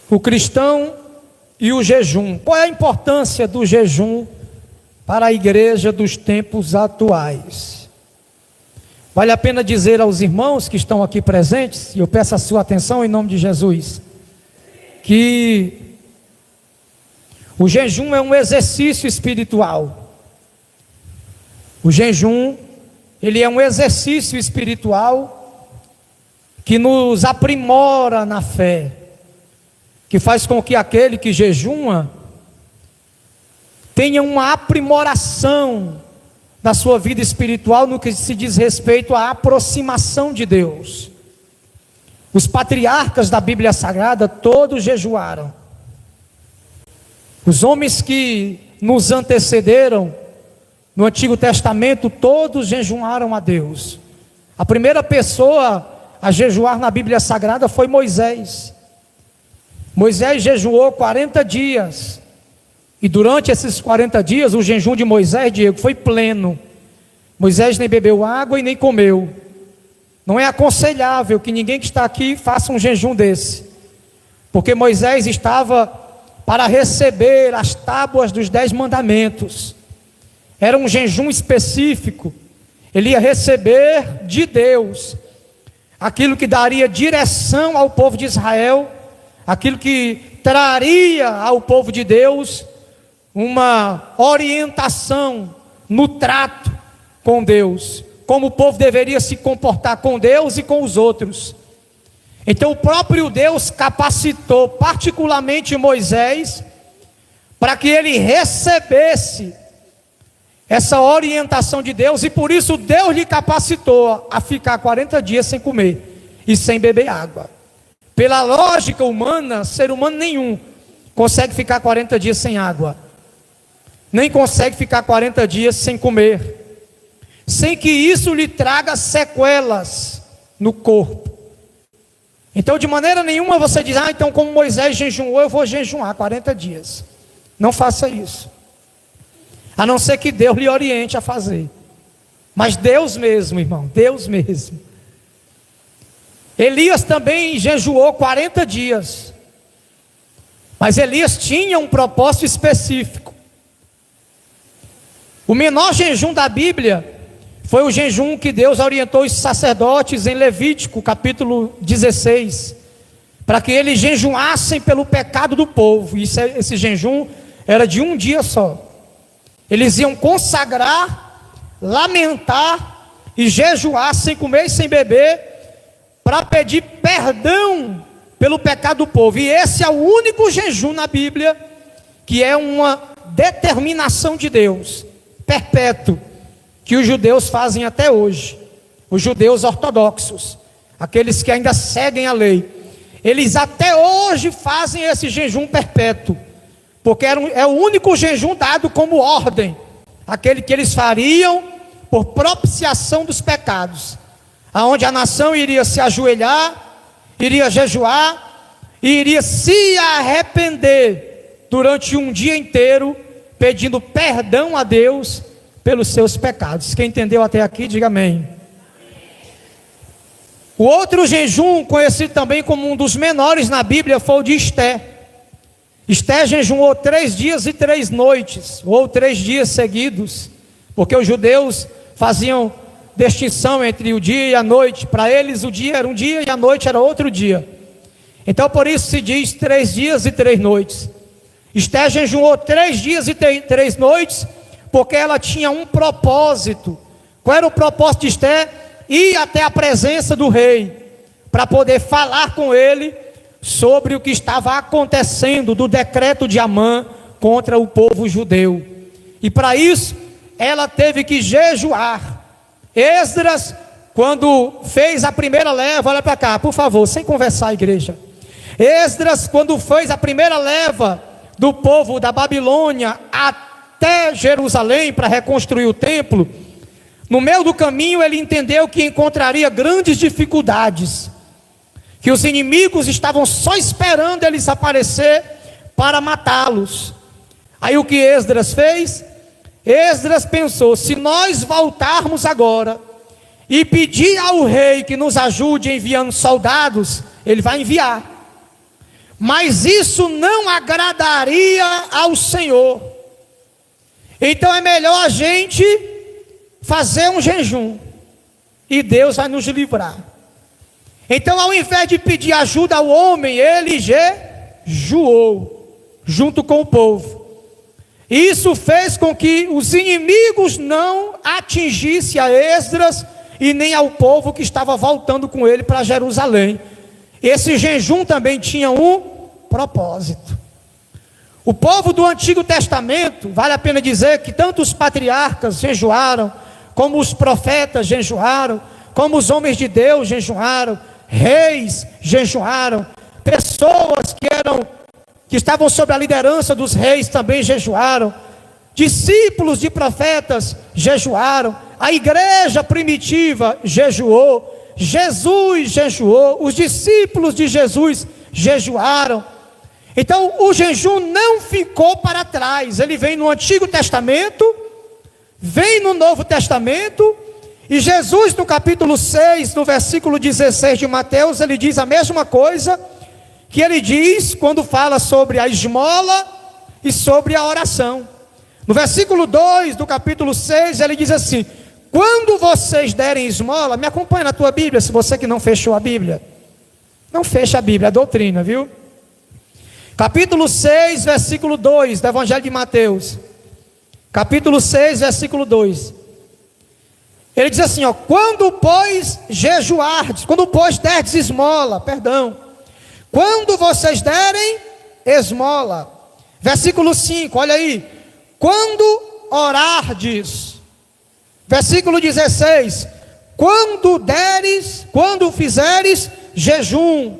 o cristão e o jejum. Qual é a importância do jejum para a igreja dos tempos atuais? Vale a pena dizer aos irmãos que estão aqui presentes, e eu peço a sua atenção em nome de Jesus, que o jejum é um exercício espiritual. O jejum, ele é um exercício espiritual que nos aprimora na fé, que faz com que aquele que jejuma tenha uma aprimoração da sua vida espiritual no que se diz respeito à aproximação de Deus. Os patriarcas da Bíblia Sagrada todos jejuaram. Os homens que nos antecederam no Antigo Testamento todos jejuaram a Deus. A primeira pessoa a jejuar na Bíblia Sagrada foi Moisés. Moisés jejuou 40 dias. E durante esses 40 dias, o jejum de Moisés, Diego, foi pleno. Moisés nem bebeu água e nem comeu. Não é aconselhável que ninguém que está aqui faça um jejum desse. Porque Moisés estava para receber as tábuas dos 10 mandamentos. Era um jejum específico. Ele ia receber de Deus aquilo que daria direção ao povo de Israel, aquilo que traria ao povo de Deus uma orientação no trato com Deus, como o povo deveria se comportar com Deus e com os outros. Então o próprio Deus capacitou particularmente Moisés para que ele recebesse essa orientação de Deus, e por isso Deus lhe capacitou a ficar 40 dias sem comer e sem beber água. Pela lógica humana, ser humano nenhum consegue ficar 40 dias sem água, nem consegue ficar 40 dias sem comer, sem que isso lhe traga sequelas no corpo. Então de maneira nenhuma você diz, então como Moisés jejuou, eu vou jejuar 40 dias. Não faça isso, a não ser que Deus lhe oriente a fazer. Mas Deus mesmo, irmão, Deus mesmo. Elias também jejuou 40 dias, mas Elias tinha um propósito específico. O menor jejum da Bíblia foi o jejum que Deus orientou os sacerdotes em Levítico capítulo 16, para que eles jejuassem pelo pecado do povo. Esse jejum era de um dia só. Eles iam consagrar, lamentar e jejuar sem comer e sem beber, para pedir perdão pelo pecado do povo. E esse é o único jejum na Bíblia que é uma determinação de Deus, perpétuo, que os judeus fazem até hoje. Os judeus ortodoxos, aqueles que ainda seguem a lei, eles até hoje fazem esse jejum perpétuo, porque é o único jejum dado como ordem, aquele que eles fariam por propiciação dos pecados, aonde a nação iria se ajoelhar, iria jejuar e iria se arrepender durante um dia inteiro, pedindo perdão a Deus pelos seus pecados. Quem entendeu até aqui, diga amém. O outro jejum, conhecido também como um dos menores na Bíblia, foi o de Esté. Esté jejuou 3 dias e 3 noites, ou 3 dias seguidos, porque os judeus faziam distinção entre o dia e a noite. Para eles o dia era um dia e a noite era outro dia. Então por isso se diz 3 dias e 3 noites. Esté jejuou 3 dias e 3 noites, porque ela tinha um propósito. Qual era o propósito de Esté? Ir até a presença do rei, para poder falar com ele sobre o que estava acontecendo do decreto de Amã contra o povo judeu. E para isso ela teve que jejuar. Esdras, quando fez a primeira leva, olha para cá, por favor, sem conversar, igreja. Esdras, quando fez a primeira leva do povo da Babilônia até Jerusalém para reconstruir o templo, no meio do caminho ele entendeu que encontraria grandes dificuldades, que os inimigos estavam só esperando eles aparecer para matá-los. Aí o que Esdras fez? Esdras pensou, se nós voltarmos agora e pedir ao rei que nos ajude enviando soldados, ele vai enviar. mas isso não agradaria ao Senhor. Então é melhor a gente fazer um jejum, e Deus vai nos livrar. Então, ao invés de pedir ajuda ao homem, ele jejuou junto com o povo. Isso fez com que os inimigos não atingissem a Esdras e nem ao povo que estava voltando com ele para Jerusalém. Esse jejum também tinha um propósito. O povo do Antigo Testamento, vale a pena dizer que tanto os patriarcas jejuaram, como os profetas jejuaram, como os homens de Deus jejuaram, reis jejuaram, pessoas que estavam sob a liderança dos reis também jejuaram, discípulos de profetas jejuaram, a igreja primitiva jejuou, Jesus jejuou, os discípulos de Jesus jejuaram. Então o jejum não ficou para trás, ele vem no Antigo Testamento, vem no Novo Testamento, e Jesus no capítulo 6, no versículo 16 de Mateus, ele diz a mesma coisa que ele diz quando fala sobre a esmola e sobre a oração. No versículo 2 do capítulo 6, ele diz assim: quando vocês derem esmola, me acompanha na tua Bíblia, se você que não fechou a Bíblia, não fecha a Bíblia, é doutrina, viu? Capítulo 6, versículo 2 do Evangelho de Mateus, capítulo 6, versículo 2, ele diz assim, quando pois derdes esmola, quando vocês derem esmola, versículo 5, olha aí, quando orardes, versículo 16, quando fizeres jejum.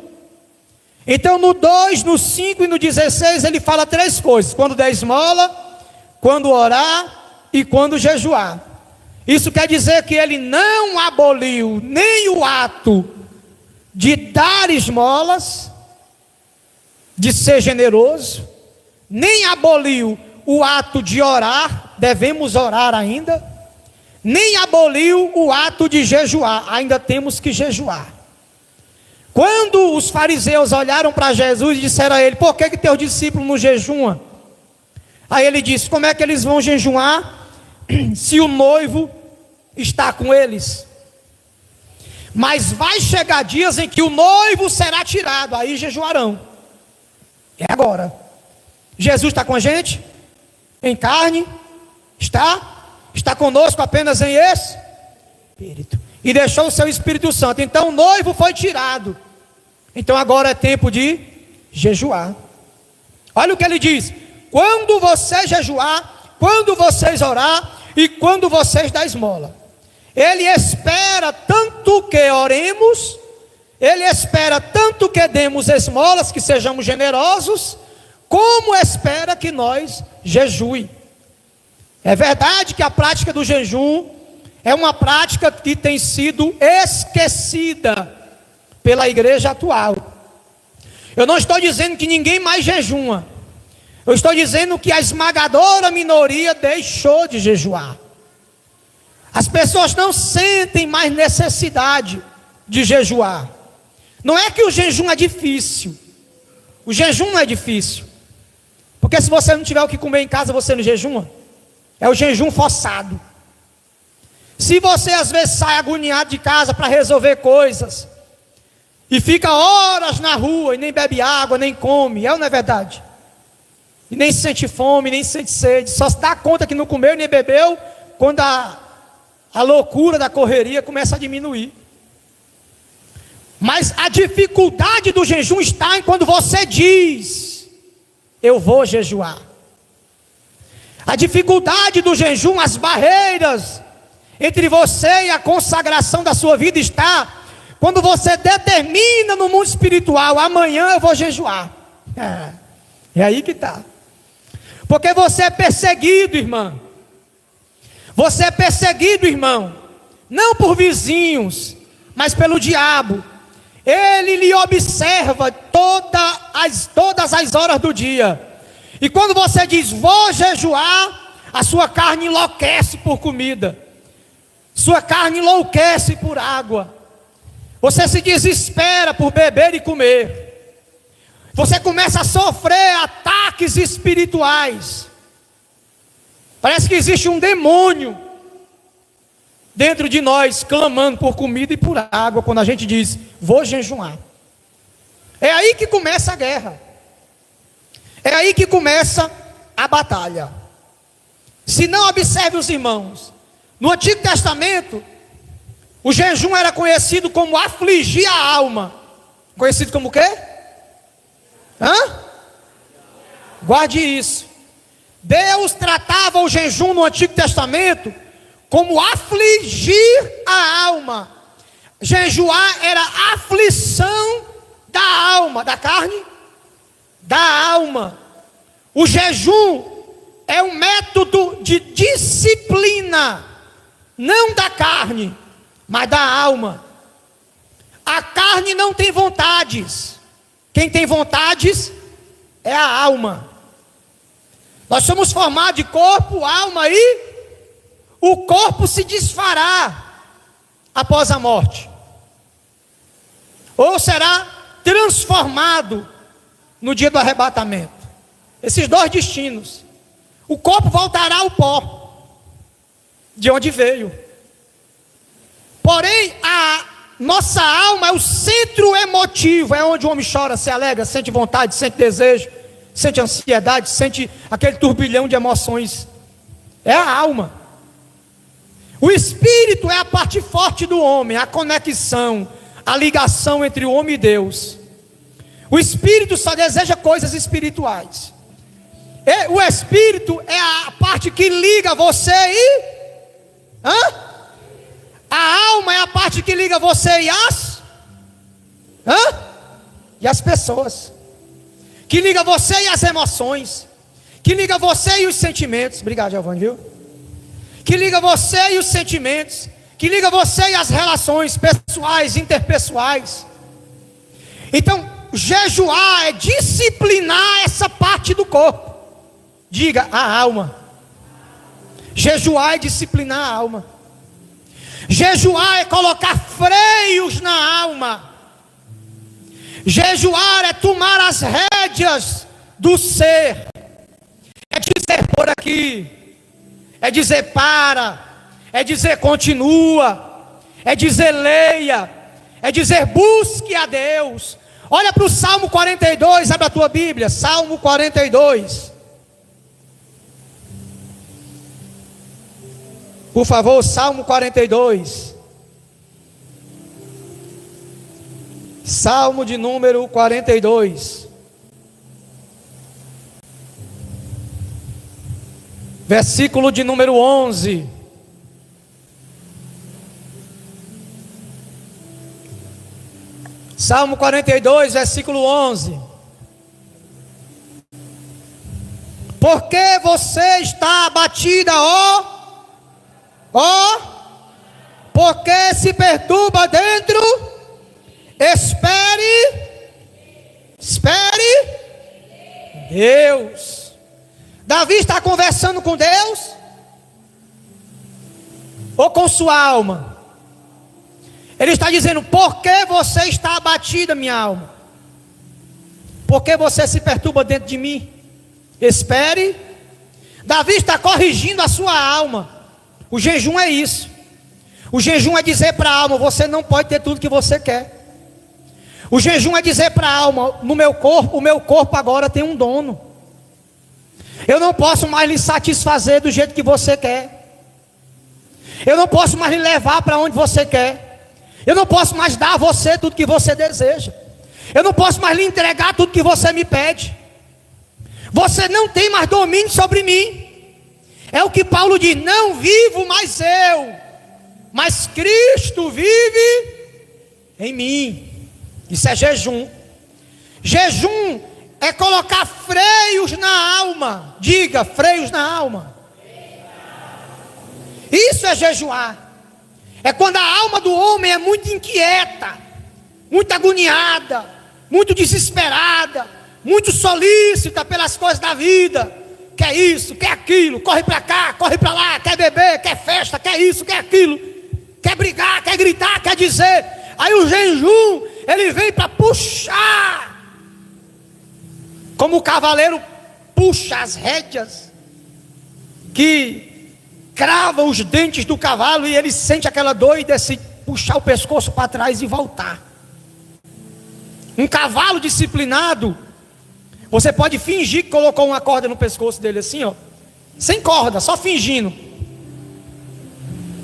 Então no 2, no 5 e no 16 ele fala três coisas: quando der esmola, quando orar e quando jejuar. Isso quer dizer que ele não aboliu nem o ato de dar esmolas, de ser generoso, nem aboliu o ato de orar, devemos orar ainda, nem aboliu o ato de jejuar, ainda temos que jejuar. Quando os fariseus olharam para Jesus e disseram a ele: por que teus discípulos não jejuam? Aí ele disse: como é que eles vão jejuar se o noivo está com eles? Mas vai chegar dias em que o noivo será tirado, aí jejuarão. É agora. Jesus está com a gente? Em carne? Está conosco apenas em espírito. E deixou o seu Espírito Santo. Então o noivo foi tirado. Então agora é tempo de jejuar. Olha o que ele diz: quando você jejuar, quando vocês orar e quando vocês dar esmola. Ele espera tanto que oremos, ele espera tanto que demos esmolas, que sejamos generosos, como espera que nós jejue. É verdade que a prática do jejum é uma prática que tem sido esquecida pela igreja atual. Eu não estou dizendo que ninguém mais jejuma, eu estou dizendo que a esmagadora minoria deixou de jejuar. As pessoas não sentem mais necessidade de jejuar. Não é que o jejum é difícil, o jejum não é difícil, porque se você não tiver o que comer em casa, você não jejuma. É o jejum forçado. Se você às vezes sai agoniado de casa para resolver coisas, e fica horas na rua, e nem bebe água, nem come, não é verdade? E nem sente fome, nem sente sede, só se dá conta que não comeu nem bebeu, quando a loucura da correria começa a diminuir. Mas a dificuldade do jejum está em quando você diz: eu vou jejuar. A dificuldade do jejum, as barreiras entre você e a consagração da sua vida está quando você determina no mundo espiritual: amanhã eu vou jejuar. É aí que está. Porque você é perseguido, irmã. Você é perseguido, irmão, não por vizinhos, mas pelo diabo. Ele lhe observa todas as horas do dia. E quando você diz: vou jejuar, a sua carne enlouquece por comida, sua carne enlouquece por água, você se desespera por beber e comer. Você começa a sofrer ataques espirituais. Parece que existe um demônio dentro de nós, clamando por comida e por água, quando a gente diz, vou jejuar. É aí que começa a guerra. É aí que começa a batalha. Se não observe os irmãos, no Antigo Testamento, o jejum era conhecido como afligir a alma. Conhecido como o quê? Guarde isso. Deus tratava o jejum no Antigo Testamento como afligir a alma. Jejuar era aflição da alma, da carne, da alma. O jejum é um método de disciplina, não da carne, mas da alma. A carne não tem vontades. Quem tem vontades é a alma. Nós somos formados de corpo, alma e o corpo se desfará após a morte. Ou será transformado no dia do arrebatamento. Esses dois destinos. O corpo voltará ao pó, de onde veio. Porém, a nossa alma é o centro emotivo, é onde o homem chora, se alegra, sente vontade, sente desejo, sente ansiedade, sente aquele turbilhão de emoções. É a alma. O espírito é a parte forte do homem, a conexão, a ligação entre o homem e Deus. O espírito só deseja coisas espirituais. O espírito é a parte que liga você e... A alma é a parte que liga você e as pessoas. Que liga você e as emoções. Que liga você e os sentimentos. Obrigado, Giovanni, viu? Que liga você e os sentimentos. Que liga você e as relações pessoais, interpessoais. Então, jejuar é disciplinar essa parte do corpo. Diga, a alma. Jejuar é disciplinar a alma. Jejuar é colocar freios na alma. Jejuar é tomar as rédeas do ser. É dizer por aqui. É dizer para. É dizer continua. É dizer leia. É dizer busque a Deus. Olha para o Salmo 42, abre a tua Bíblia. Salmo 42. Por favor, Salmo 42. Salmo de número 42. Versículo de número 11. Salmo 42, versículo 11. Por que você está abatida, porque se perturba dentro? Espere Deus. Davi está conversando com Deus ou com sua alma? Ele está dizendo, por que você está abatida, minha alma? Por que você se perturba dentro de mim? Espere. Davi está corrigindo a sua alma. O jejum é isso. O jejum é dizer para a alma, você não pode ter tudo que você quer. O jejum é dizer para a alma, no meu corpo, o meu corpo agora tem um dono. Eu não posso mais lhe satisfazer do jeito que você quer. Eu não posso mais lhe levar para onde você quer. Eu não posso mais dar a você tudo que você deseja. Eu não posso mais lhe entregar tudo que você me pede. Você não tem mais domínio sobre mim. É o que Paulo diz, não vivo mais eu, mas Cristo vive em mim. Isso é jejum. Jejum é colocar freios na alma. Diga, freios na alma. Isso é jejuar. É quando a alma do homem é muito inquieta, muito agoniada, muito desesperada, muito solícita pelas coisas da vida. Quer isso, quer aquilo, corre para cá, corre para lá, quer beber, quer festa, quer isso, quer aquilo, quer brigar, quer gritar, quer dizer. Aí o jejum, ele vem para puxar Como o cavaleiro puxa as rédeas, que crava os dentes do cavalo, e ele sente aquela dor e decide puxar o pescoço para trás e voltar. Um cavalo disciplinado, você pode fingir que colocou uma corda no pescoço dele assim, ó, sem corda, só fingindo,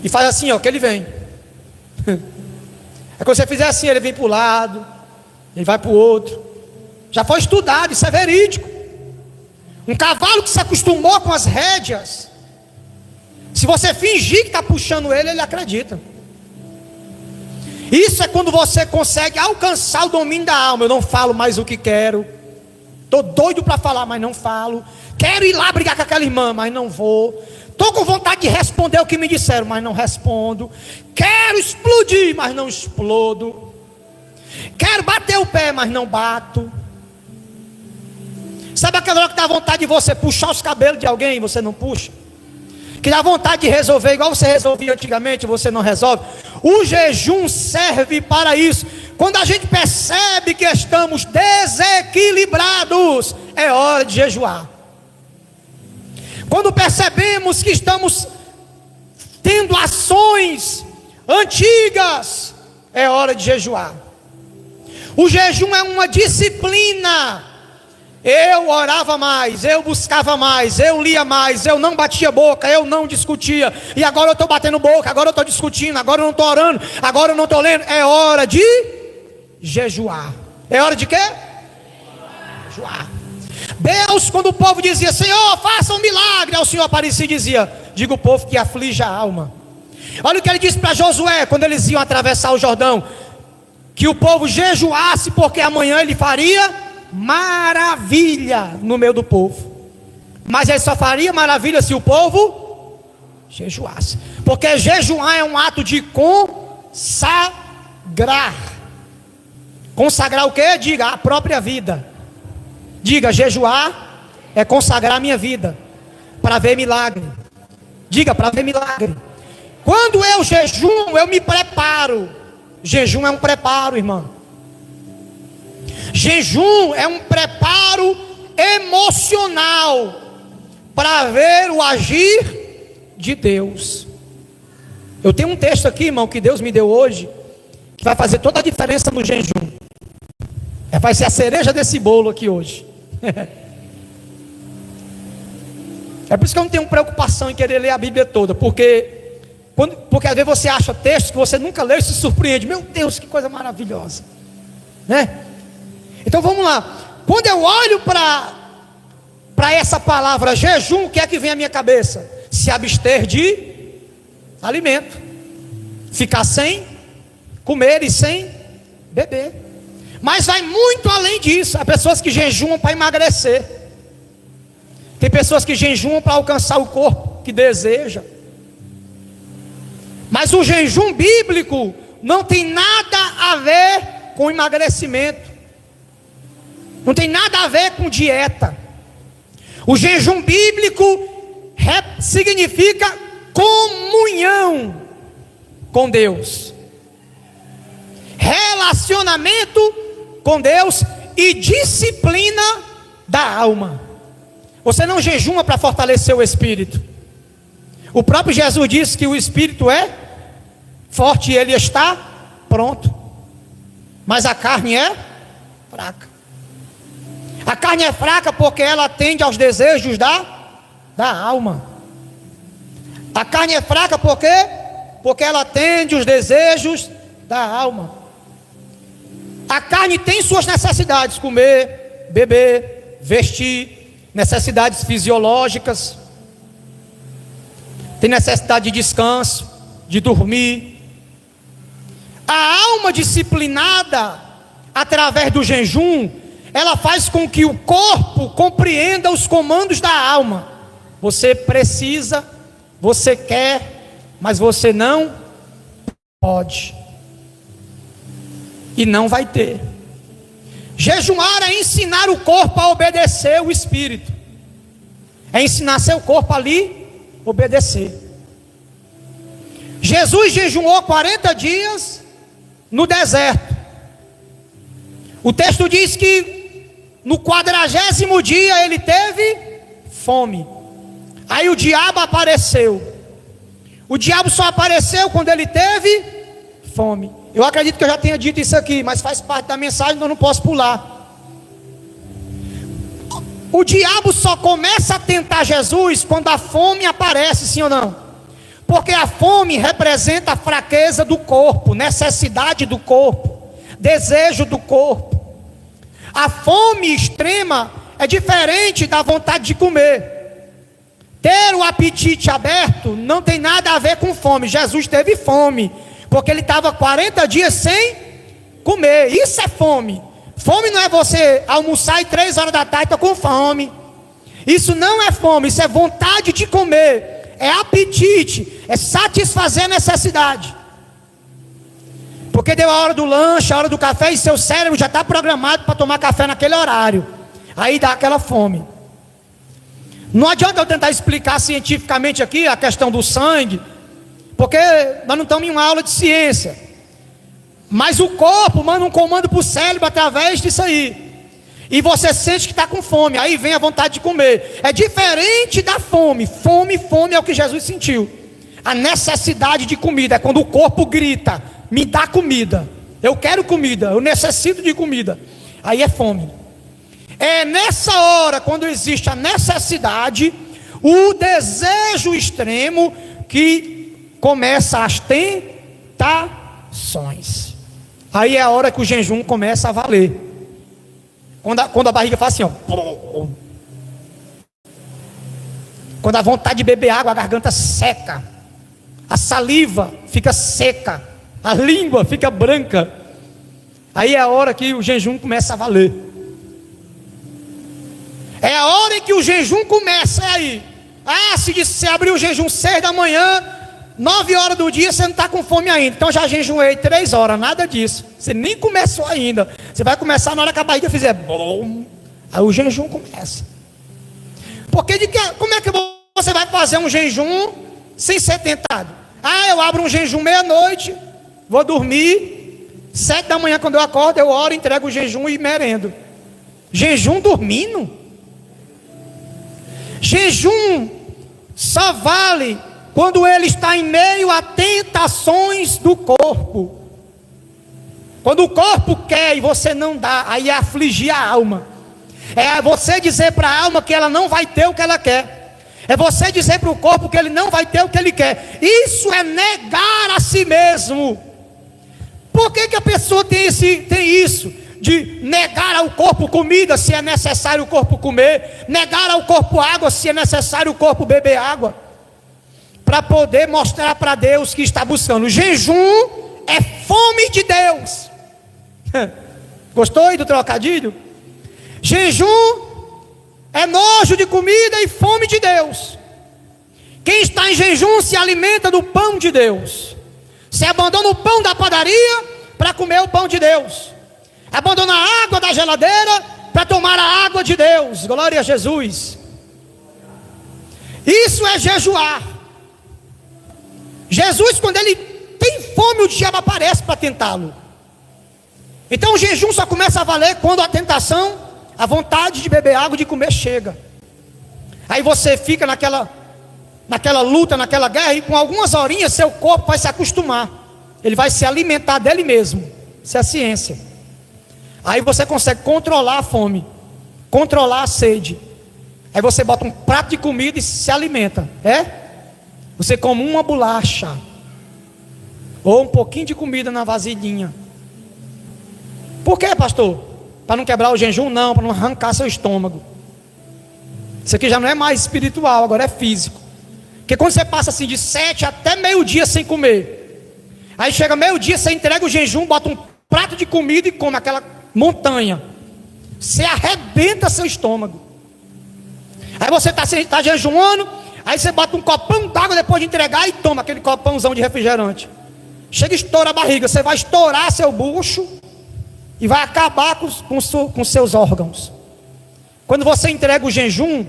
e faz assim, ó, que ele vem. É quando você fizer assim, ele vem para o lado, ele vai para o outro. Já foi estudado, isso é verídico. Um cavalo que se acostumou com as rédeas, se você fingir que está puxando ele, ele acredita. Isso é quando você consegue alcançar o domínio da alma. Eu não falo mais o que quero, estou doido para falar, mas não falo. Quero ir lá brigar com aquela irmã, mas não vou. Estou com vontade de responder o que me disseram, mas não respondo. Quero explodir, mas não explodo. Quero bater o pé, mas não bato. Sabe aquela hora que dá vontade de você puxar os cabelos de alguém e você não puxa? Que dá vontade de resolver igual você resolvia antigamente, você não resolve? O jejum serve para isso. Quando a gente percebe que estamos desequilibrados, é hora de jejuar. Quando percebemos que estamos tendo ações antigas, é hora de jejuar. O jejum é uma disciplina. Eu orava mais, eu buscava mais, eu lia mais, eu não batia boca, eu não discutia. E agora eu estou batendo boca, agora eu estou discutindo, agora eu não estou orando, agora eu não estou lendo. É hora de jejuar. É hora de quê? Jejuar. Deus, quando o povo dizia, Senhor, faça um milagre, aí o Senhor aparecia e dizia, diga o povo que aflige a alma. Olha o que ele disse para Josué, quando eles iam atravessar o Jordão, que o povo jejuasse, porque amanhã ele faria maravilha no meio do povo. Mas ele só faria maravilha se o povo jejuasse. Porque jejuar é um ato de consagrar. Consagrar o quê? Diga, a própria vida. Diga, jejuar é consagrar a minha vida para ver milagre. Diga, para ver milagre. Quando eu jejuo, eu me preparo. Jejum é um preparo, irmão. Jejum é um preparo emocional para ver o agir de Deus. Eu tenho um texto aqui, irmão, que Deus me deu hoje, que vai fazer toda a diferença no jejum. Vai ser a cereja desse bolo aqui hoje. É por isso que eu não tenho preocupação em querer ler a Bíblia toda, porque às vezes você acha textos que você nunca leu e se surpreende. Meu Deus, que coisa maravilhosa, né? Então vamos lá. Quando eu olho para essa palavra jejum, o que é que vem à minha cabeça? Se abster de alimento, ficar sem comer e sem beber. Mas vai muito além disso. Há pessoas que jejuam para emagrecer, tem pessoas que jejuam para alcançar o corpo que deseja. Mas o jejum bíblico não tem nada a ver com emagrecimento, não tem nada a ver com dieta. O jejum bíblico significa comunhão com Deus, relacionamento com Deus e disciplina da alma. Você não jejuma para fortalecer o espírito. O próprio Jesus disse que o espírito é forte e ele está pronto, mas a carne é fraca. A carne é fraca porque ela atende aos desejos da alma. A carne é fraca porque ela atende os desejos da alma. A carne tem suas necessidades: comer, beber, vestir, necessidades fisiológicas. Tem necessidade de descanso, de dormir. A alma disciplinada através do jejum, ela faz com que o corpo compreenda os comandos da alma. Você precisa, você quer, mas você não pode. E não vai ter. Jejuar é ensinar o corpo a obedecer o espírito. É ensinar seu corpo ali a obedecer. Jesus jejuou 40 dias no deserto. O texto diz que No 40º dia ele teve fome. Aí o diabo apareceu. O diabo só apareceu quando ele teve fome. Eu acredito que eu já tenha dito isso aqui, mas faz parte da mensagem, então eu não posso pular. O diabo só começa a tentar Jesus quando a fome aparece, sim ou não? Porque a fome representa a fraqueza do corpo, necessidade do corpo, desejo do corpo. A fome extrema é diferente da vontade de comer. Ter o apetite aberto não tem nada a ver com fome. Jesus teve fome, porque ele estava 40 dias sem comer. Isso é fome. Fome não é você almoçar e 3 horas da tarde estou com fome. Isso não é fome, isso é vontade de comer. É apetite, é satisfazer a necessidade. Porque deu a hora do lanche, a hora do café, e seu cérebro já está programado para tomar café naquele horário. Aí dá aquela fome. Não adianta eu tentar explicar cientificamente aqui a questão do sangue, porque nós não estamos em uma aula de ciência. Mas o corpo manda um comando para o cérebro através disso aí. E você sente que está com fome, aí vem a vontade de comer. É diferente da fome. Fome é o que Jesus sentiu. A necessidade de comida é quando o corpo grita: me dá comida, eu quero comida, eu necessito de comida. Aí é fome. É nessa hora, quando existe a necessidade, o desejo extremo, que começa as tentações. Aí é a hora que o jejum começa a valer. Quando a barriga faz assim, ó. Quando a vontade de beber água, a garganta seca, a saliva fica seca, a língua fica branca. Aí é a hora que o jejum começa a valer. É a hora em que o jejum começa, é aí. Se você abrir o jejum 6 da manhã, 9 horas do dia, você não está com fome ainda. Então já jejuei 3 horas, nada disso. Você nem começou ainda. Você vai começar na hora que a barriga fizer bom. Aí o jejum começa. Porque como é que você vai fazer um jejum sem ser tentado? Eu abro um jejum meia-noite, vou dormir, 7 da manhã quando eu acordo, eu oro, entrego o jejum e merendo. Jejum dormindo? Jejum só vale quando ele está em meio a tentações do corpo. Quando o corpo quer e você não dá, aí é afligir a alma. É você dizer para a alma que ela não vai ter o que ela quer. É você dizer para o corpo que ele não vai ter o que ele quer. Isso é negar a si mesmo. Por que a pessoa tem isso? De negar ao corpo comida, se é necessário o corpo comer. Negar ao corpo água, se é necessário o corpo beber água. Para poder mostrar para Deus que está buscando. O jejum é fome de Deus. Gostou aí do trocadilho? Jejum é nojo de comida e fome de Deus. Quem está em jejum se alimenta do pão de Deus. Você abandona o pão da padaria para comer o pão de Deus. Abandona a água da geladeira para tomar a água de Deus. Glória a Jesus. Isso é jejuar. Jesus, quando ele tem fome, o diabo aparece para tentá-lo. Então o jejum só começa a valer quando a tentação, a vontade de beber água e de comer chega. Aí você fica naquela luta, naquela guerra, e com algumas horinhas seu corpo vai se acostumar. Ele vai se alimentar dele mesmo. Isso é a ciência. Aí você consegue controlar a fome, controlar a sede. Aí você bota um prato de comida e se alimenta. Você come uma bolacha, ou um pouquinho de comida na vasilhinha. Por quê, pastor? Para não quebrar o jejum? Não, para não arrancar seu estômago. Isso aqui já não é mais espiritual, agora é físico. Porque quando você passa assim de 7 até meio-dia sem comer, aí chega meio-dia, você entrega o jejum, bota um prato de comida e come aquela montanha. Você arrebenta seu estômago. Aí você está jejuando, aí você bota um copão d'água depois de entregar e toma aquele copãozão de refrigerante. Chega e estoura a barriga, você vai estourar seu bucho e vai acabar com seus órgãos. Quando você entrega o jejum,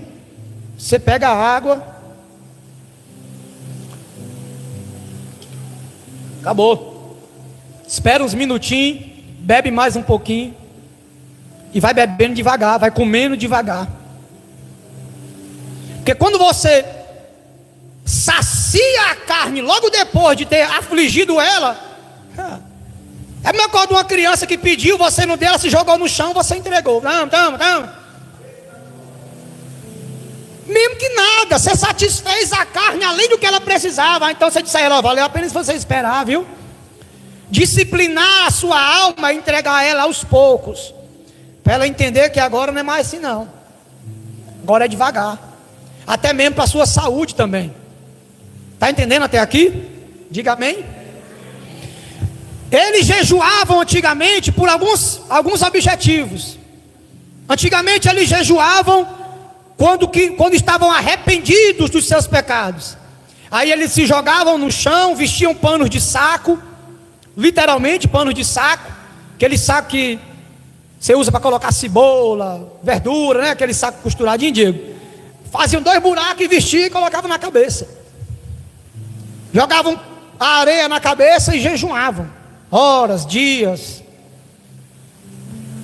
você pega a água, acabou. Espera uns minutinhos, bebe mais um pouquinho, E vai bebendo devagar, vai comendo devagar. Porque quando você sacia a carne logo depois de ter afligido ela, é a mesma coisa de uma criança que pediu, você não deu, ela se jogou no chão, você entregou. Tamo. Mesmo que nada, você satisfez a carne além do que ela precisava. Então você disse a ela: valeu a pena se você esperar, viu? Disciplinar a sua alma e entregar ela aos poucos, para ela entender que agora não é mais assim não. Agora é devagar. Até mesmo para a sua saúde também. Está entendendo até aqui? Diga amém. Eles jejuavam antigamente por alguns objetivos. Antigamente eles jejuavam quando estavam arrependidos dos seus pecados. Aí eles se jogavam no chão, vestiam panos de saco, literalmente panos de saco, aquele saco que você usa para colocar cebola, verdura, né? Aquele saco costuradinho, Diego. Faziam 2 buracos e vestiam e colocavam na cabeça. Jogavam a areia na cabeça e jejuavam horas, dias.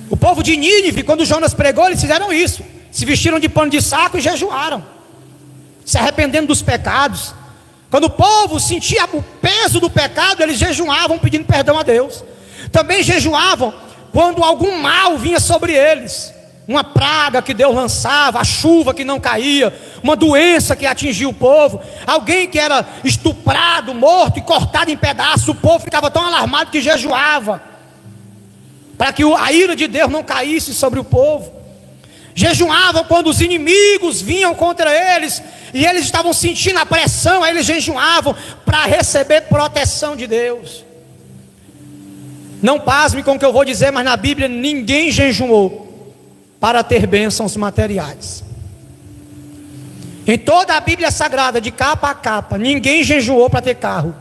O povo de Nínive, quando Jonas pregou, eles fizeram isso. Se vestiram de pano de saco e jejuaram, se arrependendo dos pecados. Quando o povo sentia o peso do pecado, eles jejuavam pedindo perdão a Deus. Também jejuavam quando algum mal vinha sobre eles, uma praga que Deus lançava, a chuva que não caía, uma doença que atingia o povo, alguém que era estuprado, morto e cortado em pedaços. O povo ficava tão alarmado que jejuava, para que a ira de Deus não caísse sobre o povo. Jejuavam quando os inimigos vinham contra eles e eles estavam sentindo a pressão. Aí eles jejuavam para receber proteção de Deus. Não pasme com o que eu vou dizer, mas na Bíblia ninguém jejuou para ter bênçãos materiais. Em toda a Bíblia Sagrada, de capa a capa, ninguém jejuou para ter carro,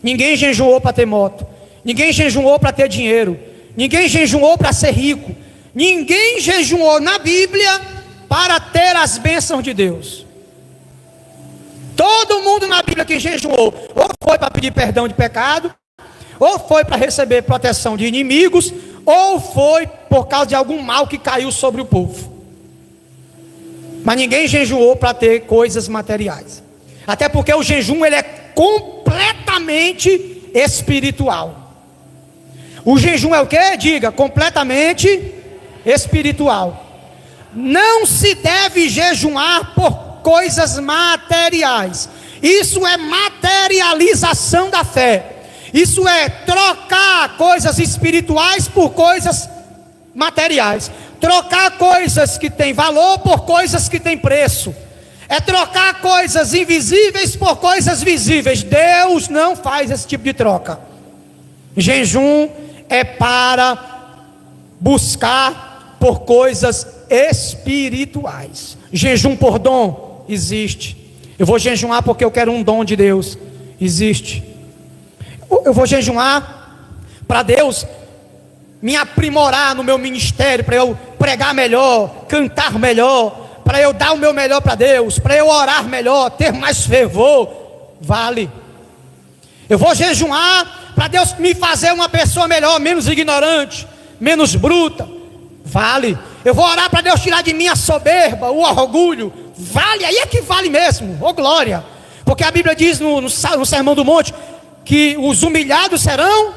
ninguém jejuou para ter moto, ninguém jejuou para ter dinheiro, ninguém jejuou para ser rico. Ninguém jejuou na Bíblia para ter as bênçãos de Deus. Todo mundo na Bíblia que jejuou, ou foi para pedir perdão de pecado, ou foi para receber proteção de inimigos, ou foi por causa de algum mal que caiu sobre o povo. Mas ninguém jejuou para ter coisas materiais. Até porque o jejum ele é completamente espiritual. O jejum é o que? Diga, completamente espiritual. Não se deve jejuar por coisas materiais. Isso é materialização da fé. Isso é trocar coisas espirituais por coisas materiais. Trocar coisas que têm valor por coisas que têm preço. É trocar coisas invisíveis por coisas visíveis. Deus não faz esse tipo de troca. Jejum é para buscar por coisas espirituais. Jejum por dom? Existe. Eu vou jejuar porque eu quero um dom de Deus? Existe. Eu vou jejuar para Deus me aprimorar no meu ministério, para eu pregar melhor, cantar melhor, para eu dar o meu melhor para Deus, para eu orar melhor, ter mais fervor. Vale. Eu vou jejuar para Deus me fazer uma pessoa melhor, menos ignorante, menos bruta. Vale. Eu vou orar para Deus tirar de mim a soberba, o orgulho. Vale, aí é que vale mesmo. Oh glória. Porque a Bíblia diz no Sermão do Monte que os humilhados serão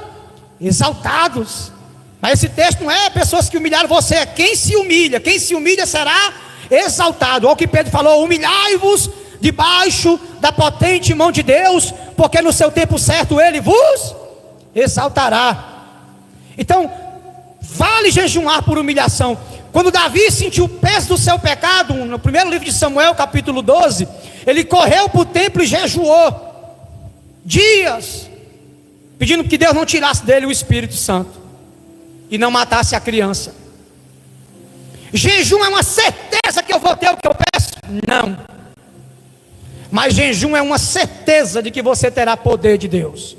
exaltados. Mas esse texto não é pessoas que humilharam você, é quem se humilha será exaltado. Olha o que Pedro falou: humilhai-vos debaixo da potente mão de Deus, porque no seu tempo certo Ele vos exaltará. Então, vale jejuar por humilhação. Quando Davi sentiu o peso do seu pecado, no primeiro livro de Samuel, capítulo 12, ele correu para o templo e jejuou dias, pedindo que Deus não tirasse dele o Espírito Santo e não matasse a criança. Jejum é uma certeza que eu vou ter o que eu peço? Não. Mas jejum é uma certeza de que você terá poder de Deus.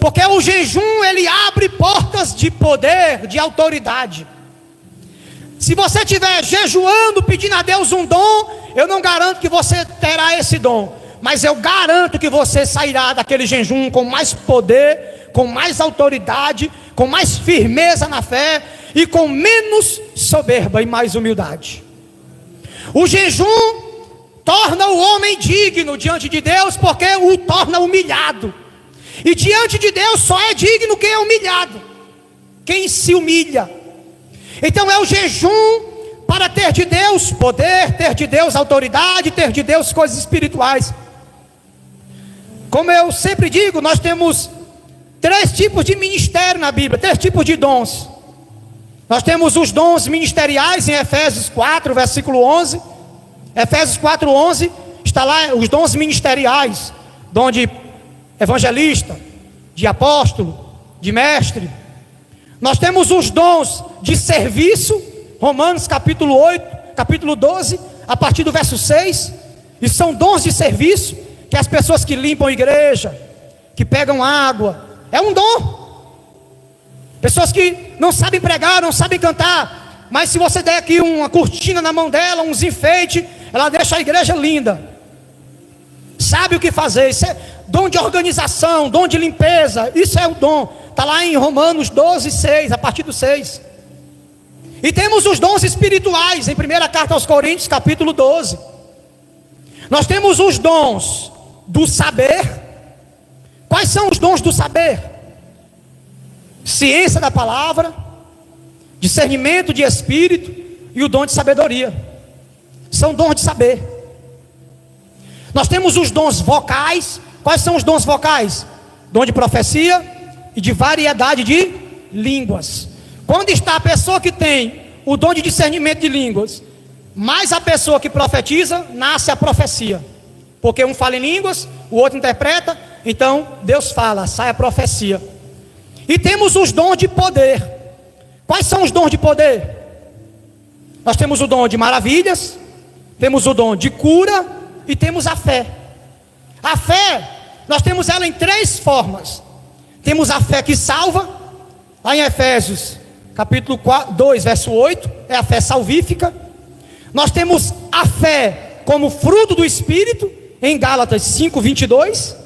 Porque o jejum ele abre portas de poder, de autoridade. Se você estiver jejuando, pedindo a Deus um dom, eu não garanto que você terá esse dom, mas eu garanto que você sairá daquele jejum com mais poder, com mais autoridade, com mais firmeza na fé, e com menos soberba e mais humildade. O jejum torna o homem digno diante de Deus, porque o torna humilhado. E diante de Deus só é digno quem é humilhado, quem se humilha. Então é o jejum para ter de Deus poder, ter de Deus autoridade, ter de Deus coisas espirituais. Como eu sempre digo, nós temos 3 tipos de ministério na Bíblia, 3 tipos de dons. Nós temos os dons ministeriais em Efésios 4, versículo 11. Efésios 4, 11, está lá os dons ministeriais, dom de evangelista, de apóstolo, de mestre. Nós temos os dons de serviço, Romanos capítulo 8, capítulo 12, a partir do verso 6. E são dons de serviço, que as pessoas que limpam a igreja, que pegam água, é um dom. Pessoas que não sabem pregar, não sabem cantar, mas se você der aqui uma cortina na mão dela, uns enfeites, ela deixa a igreja linda. Sabe o que fazer. Isso é dom de organização, dom de limpeza. Isso é o dom. Está lá em Romanos 12, 6, a partir do 6. E temos os dons espirituais, em 1ª carta aos Coríntios, capítulo 12. Nós temos os dons do saber. Quais são os dons do saber? Ciência da palavra, discernimento de espírito e o dom de sabedoria. São dons de saber. Nós temos os dons vocais. Quais são os dons vocais? Dom de profecia e de variedade de línguas. Quando está a pessoa que tem o dom de discernimento de línguas, mais a pessoa que profetiza, nasce a profecia. Porque um fala em línguas, o outro interpreta, então Deus fala, sai a profecia. E temos os dons de poder. Quais são os dons de poder? Nós temos o dom de maravilhas, temos o dom de cura e temos a fé. A fé, nós temos ela em 3 formas. Temos a fé que salva, lá em Efésios capítulo 2, verso 8, é a fé salvífica. Nós temos a fé como fruto do Espírito, em Gálatas 5, 22.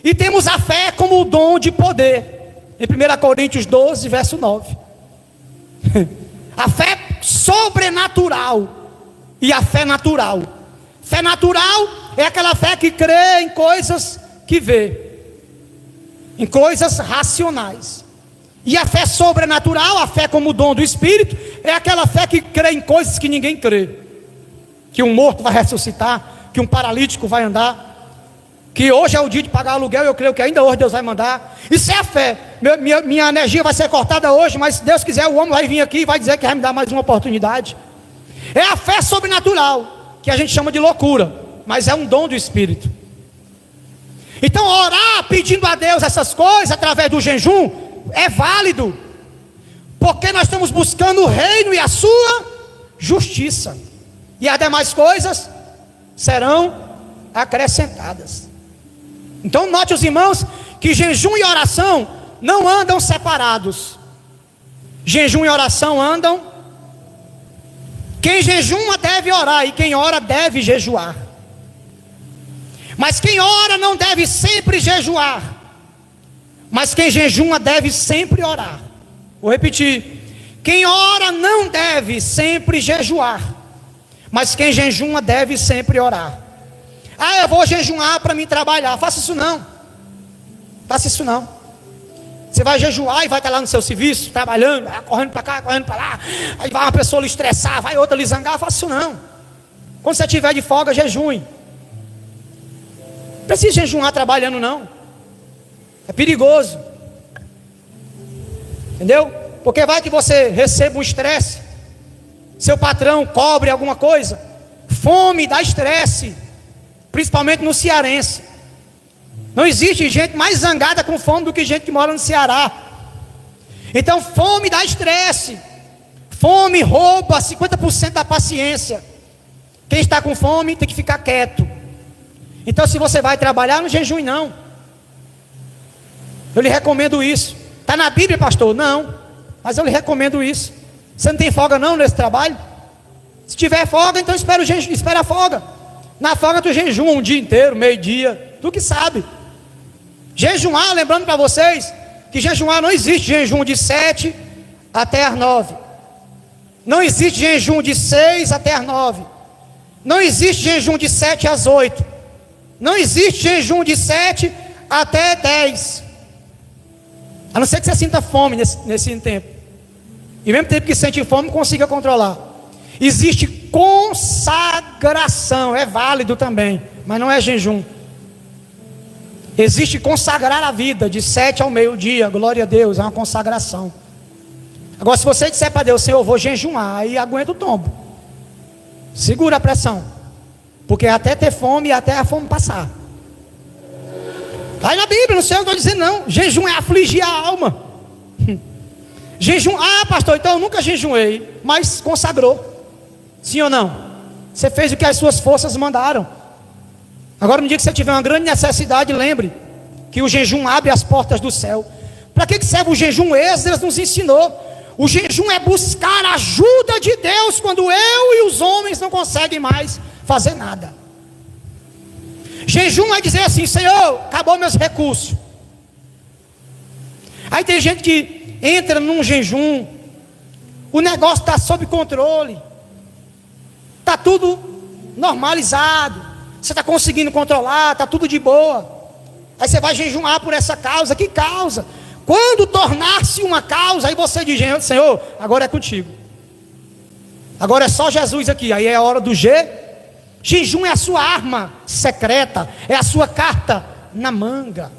E temos a fé como o dom de poder, em 1 Coríntios 12, verso 9. A fé sobrenatural e a fé natural. Fé natural é aquela fé que crê em coisas que vê, em coisas racionais. E a fé sobrenatural, a fé como dom do Espírito, é aquela fé que crê em coisas que ninguém crê. Que um morto vai ressuscitar, que um paralítico vai andar, que hoje é o dia de pagar aluguel, eu creio que ainda hoje Deus vai mandar. Isso é a fé. Minha energia vai ser cortada hoje, mas se Deus quiser, o homem vai vir aqui e vai dizer que vai me dar mais uma oportunidade. É a fé sobrenatural, que a gente chama de loucura, mas é um dom do Espírito. Então orar pedindo a Deus essas coisas através do jejum é válido, porque nós estamos buscando o reino e a sua justiça, e as demais coisas serão acrescentadas. Então note, os irmãos, que jejum e oração não andam separados. Jejum e oração andam. Quem jejuma deve orar, e quem ora deve jejuar. Mas quem ora não deve sempre jejuar, mas quem jejuma deve sempre orar. Vou repetir: quem ora não deve sempre jejuar, mas quem jejuma deve sempre orar. Ah, eu vou jejuar para mim trabalhar. Faça isso não. Faça isso não. Você vai jejuar e vai estar lá no seu serviço, trabalhando, correndo para cá, correndo para lá. Aí vai uma pessoa lhe estressar, vai outra lhe zangar. Faça isso não. Quando você estiver de folga, jejue. Não precisa jejuar trabalhando não. É perigoso. Entendeu? Porque vai que você receba um estresse, seu patrão cobre alguma coisa. Fome dá estresse, principalmente no cearense. Não existe gente mais zangada com fome do que gente que mora no Ceará. Então fome dá estresse. Fome rouba 50% da paciência. Quem está com fome tem que ficar quieto. Então se você vai trabalhar, não jejue não. Eu lhe recomendo isso. Está na Bíblia, pastor? Não, mas eu lhe recomendo isso. Você não tem folga não nesse trabalho? Se tiver folga, então espera a folga. Na folga tu jejuma um dia inteiro, meio-dia, tu que sabe. Jejuar, lembrando para vocês que jejuar não existe jejum de 7 até as 9. Não existe jejum de 6 até as 9. Não existe jejum de 7 às 8. Não existe jejum de 7 até 10. A não ser que você sinta fome nesse tempo. E mesmo tempo que sente fome, consiga controlar. Existe consagração, é válido também, mas não é jejum. Existe consagrar a vida de 7 ao meio-dia, glória a Deus, é uma consagração. Agora, se você disser para Deus, Senhor, eu vou jejuar, aí aguenta o tombo. Segura a pressão, porque até ter fome e até a fome passar. Está aí na Bíblia, não sei o que eu estou dizendo não. Jejum é afligir a alma. Jejum, pastor, então eu nunca jejuei, mas consagrou. Sim ou não? Você fez o que as suas forças mandaram. Agora no dia que você tiver uma grande necessidade, lembre que o jejum abre as portas do céu. Para que serve o jejum? Esdras nos ensinou. O jejum é buscar a ajuda de Deus quando eu e os homens não conseguem mais fazer nada. Jejum é dizer assim, Senhor, acabou meus recursos. Aí tem gente que entra num jejum, o negócio está sob controle, está tudo normalizado, você está conseguindo controlar, está tudo de boa. Aí você vai jejuar por essa causa. Que causa? Quando tornar-se uma causa, aí você diz, Senhor, agora é contigo. Agora é só Jesus aqui. Aí é a hora do jejum é a sua arma secreta, é a sua carta na manga.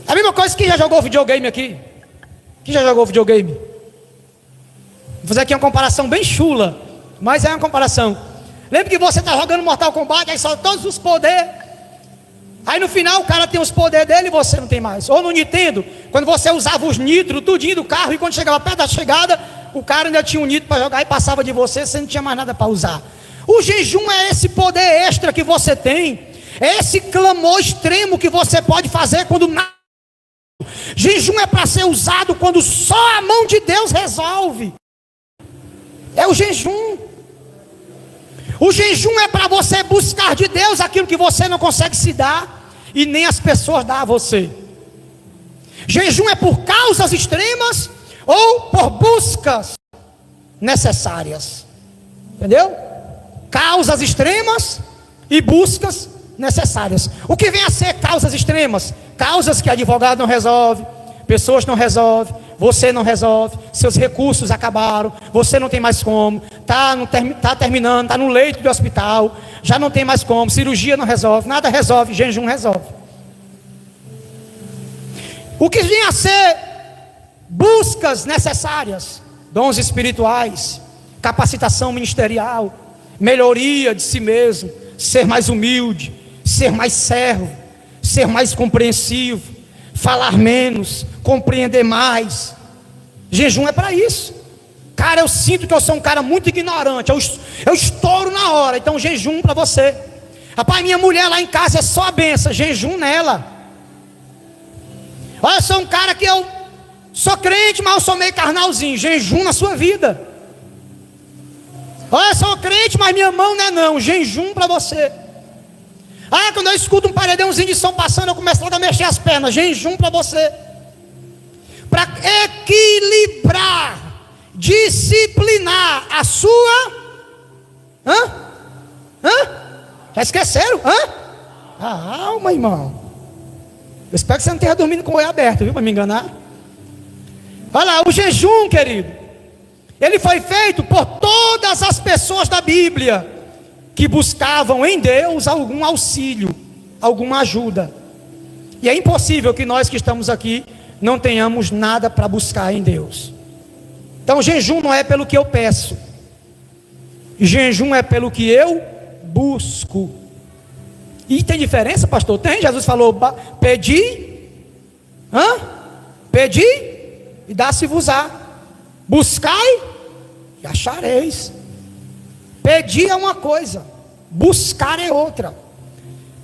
É a mesma coisa que já jogou videogame aqui. Quem já jogou videogame? Vou fazer aqui uma comparação bem chula, mas é uma comparação. Lembra que você está jogando Mortal Kombat, aí só todos os poderes. Aí no final o cara tem os poderes dele e você não tem mais. Ou no Nintendo, quando você usava os nitros, tudinho do carro, e quando chegava perto da chegada, o cara ainda tinha um nitro para jogar e passava de você não tinha mais nada para usar. O jejum é esse poder extra que você tem, é esse clamor extremo que você pode fazer quando nada. Jejum é para ser usado quando só a mão de Deus resolve. É o jejum. O jejum é para você buscar de Deus aquilo que você não consegue se dar e nem as pessoas dão a você. Jejum é por causas extremas ou por buscas necessárias. Entendeu? Causas extremas e buscas necessárias. O que vem a ser causas extremas? Causas que advogado não resolve, pessoas não resolvem, você não resolve, seus recursos acabaram, você não tem mais como, está terminando, está no leito de hospital, já não tem mais como, cirurgia não resolve, nada resolve, jejum resolve. O que vem a ser buscas necessárias, dons espirituais, capacitação ministerial, melhoria de si mesmo, ser mais humilde, ser mais servo, ser mais compreensivo, falar menos, compreender mais. Jejum é para isso. Cara, eu sinto que eu sou um cara muito ignorante, eu estouro na hora, então jejum para você. Rapaz, minha mulher lá em casa é só a benção, jejum nela. Olha, eu sou um cara que eu sou crente, mas eu sou meio carnalzinho, jejum na sua vida. Olha, eu sou crente, mas minha mão não é não, jejum para você. Quando eu escuto um paredãozinho de som passando, eu começo a mexer as pernas, jejum para você. Para equilibrar, disciplinar a sua já esqueceram? A alma, irmão. Eu espero que você não esteja dormindo com o olho aberto, viu, para me enganar. Olha lá, o jejum, querido, ele foi feito por todas as pessoas da Bíblia que buscavam em Deus algum auxílio, alguma ajuda. E é impossível que nós que estamos aqui não tenhamos nada para buscar em Deus. Então jejum não é pelo que eu peço, jejum é pelo que eu busco. E tem diferença, pastor? Tem. Jesus falou, pedi, pedi e dá-se-vos-á, buscai e achareis. Pedir é uma coisa, buscar é outra.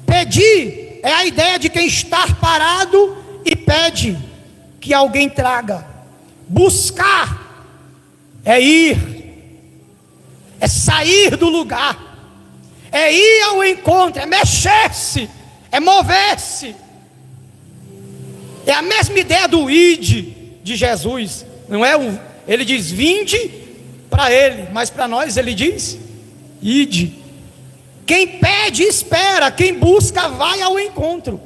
Pedir é a ideia de quem está parado e pede que alguém traga. Buscar é ir, é sair do lugar, é ir ao encontro, é mexer-se, é mover-se. É a mesma ideia do ide de Jesus. Não é Ele diz: vinde para ele, mas para nós ele diz: ide. Quem pede, espera. Quem busca, vai ao encontro.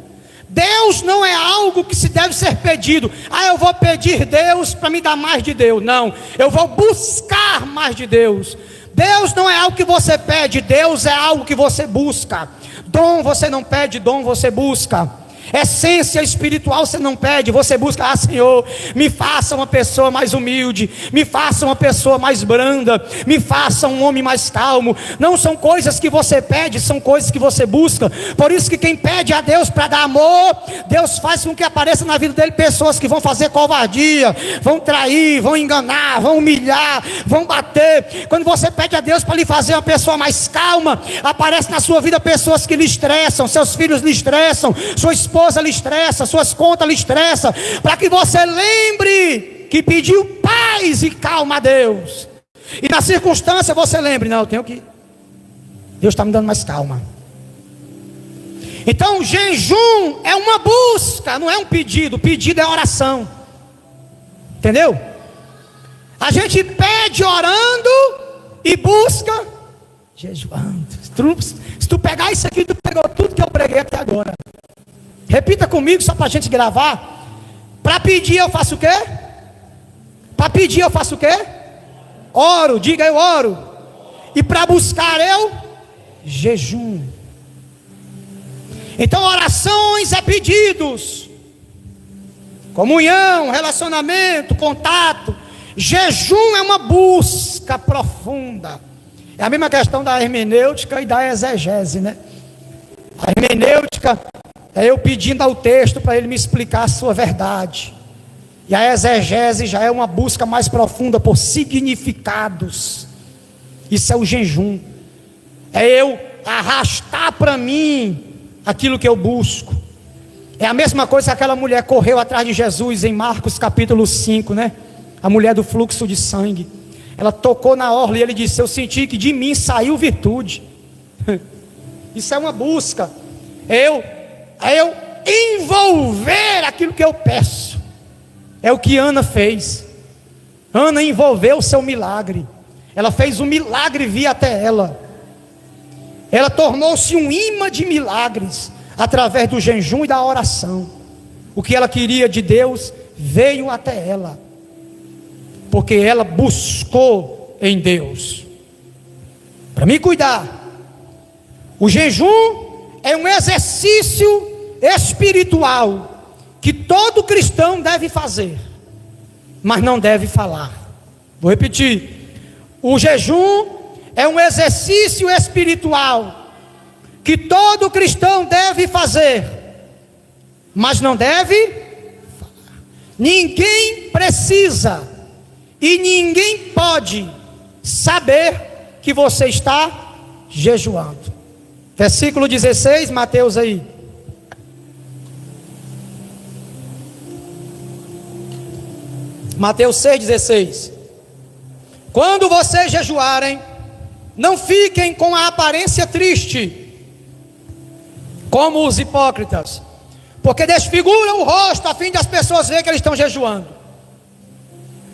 Deus não é algo que se deve ser pedido. Eu vou pedir Deus para me dar mais de Deus. Não, eu vou buscar mais de Deus. Deus não é algo que você pede, Deus é algo que você busca. Dom você não pede, dom você busca. Essência espiritual você não pede, você busca: Senhor, me faça uma pessoa mais humilde, me faça uma pessoa mais branda, me faça um homem mais calmo. Não são coisas que você pede, são coisas que você busca. Por isso que quem pede a Deus para dar amor, Deus faz com que apareça na vida dele pessoas que vão fazer covardia, vão trair, vão enganar, vão humilhar, vão bater. Quando você pede a Deus para lhe fazer uma pessoa mais calma, aparece na sua vida pessoas que lhe estressam, seus filhos lhe estressam, sua esposa lhe estressa, suas contas lhe estressam, para que você lembre que pediu paz e calma a Deus. E na circunstância você lembre: não, eu tenho que, Deus está me dando mais calma. Então jejum é uma busca, não é um pedido. Pedido é oração. Entendeu? A gente pede orando e busca jejuando. Se tu pegar isso aqui, tu pegou tudo que eu preguei até agora. Repita comigo, só para a gente gravar. Para pedir eu faço o quê? Para pedir eu faço o quê? Oro, diga: eu oro. E para buscar eu jejum. Então orações é pedidos, comunhão, relacionamento, contato. Jejum é uma busca profunda. É a mesma questão da hermenêutica e da exegese, né? A hermenêutica é eu pedindo ao texto para ele me explicar a sua verdade. E a exegese já é uma busca mais profunda por significados. Isso é o jejum. É eu arrastar para mim aquilo que eu busco. É a mesma coisa que aquela mulher correu atrás de Jesus em Marcos capítulo 5, né? A mulher do fluxo de sangue. Ela tocou na orla e ele disse: eu senti que de mim saiu virtude. Isso é uma busca. É eu envolver aquilo que eu peço. É o que Ana fez. Ana envolveu o seu milagre. Ela fez o milagre vir até ela. Ela tornou-se um imã de milagres através do jejum e da oração. O que ela queria de Deus veio até ela, porque ela buscou em Deus. Para me cuidar, o jejum é um exercício espiritual que todo cristão deve fazer, mas não deve falar. Vou repetir: o jejum é um exercício espiritual que todo cristão deve fazer, mas não deve falar. Ninguém precisa e ninguém pode saber que você está jejuando. Versículo 16, Mateus aí. Mateus 6,16. Quando vocês jejuarem, não fiquem com a aparência triste, como os hipócritas, porque desfiguram o rosto a fim de as pessoas verem que eles estão jejuando.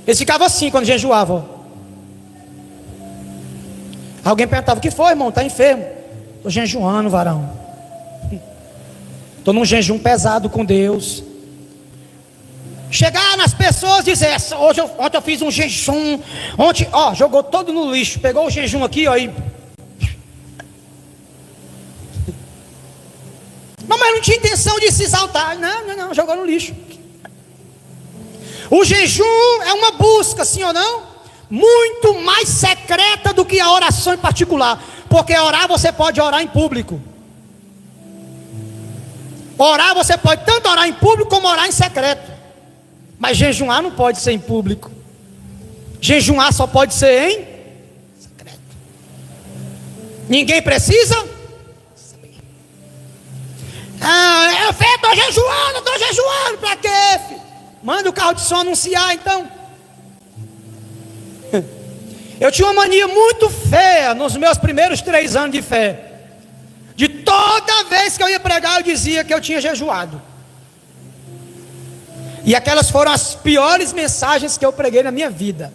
Eles ficavam assim quando jejuavam. Alguém perguntava: o que foi, irmão? Está enfermo? Estou jejuando, varão. Estou num jejum pesado com Deus. Chegar nas pessoas e dizer: ontem eu fiz um jejum. Ontem, jogou todo no lixo. Pegou o jejum aqui, e... Mas não tinha intenção de se exaltar. Não, jogou no lixo. O jejum é uma busca, sim ou não? Muito mais secreta do que a oração em particular. Porque orar, você pode orar em público. Orar, você pode tanto orar em público como orar em secreto. Mas jejuar não pode ser em público. Jejuar só pode ser em secreto. Ninguém precisa saber. Estou jejuando. Para quê, filho? Manda o carro de som anunciar então. Eu tinha uma mania muito feia nos meus primeiros 3 anos de fé. De toda vez que eu ia pregar, eu dizia que eu tinha jejuado. E aquelas foram as piores mensagens que eu preguei na minha vida.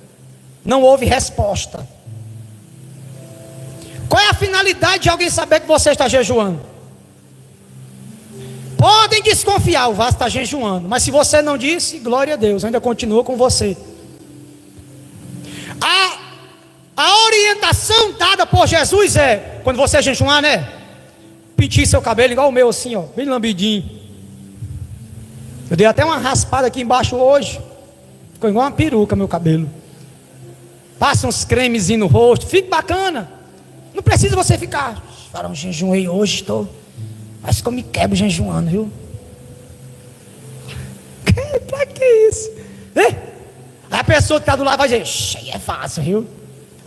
Não houve resposta. Qual é a finalidade de alguém saber que você está jejuando? Podem desconfiar, o vaso está jejuando. Mas se você não disse, glória a Deus, ainda continua com você. A orientação dada por Jesus é, quando você jejuar, né? Penteie seu cabelo igual o meu assim, ó, bem lambidinho. Eu dei até uma raspada aqui embaixo hoje. Ficou igual uma peruca meu cabelo. Passa uns cremezinhos no rosto, fica bacana. Não precisa você ficar, farão jejuei hoje, estou. Parece que eu me quebro jejuando, viu? Pra que isso? Aí a pessoa que está do lado vai dizer, é fácil, viu?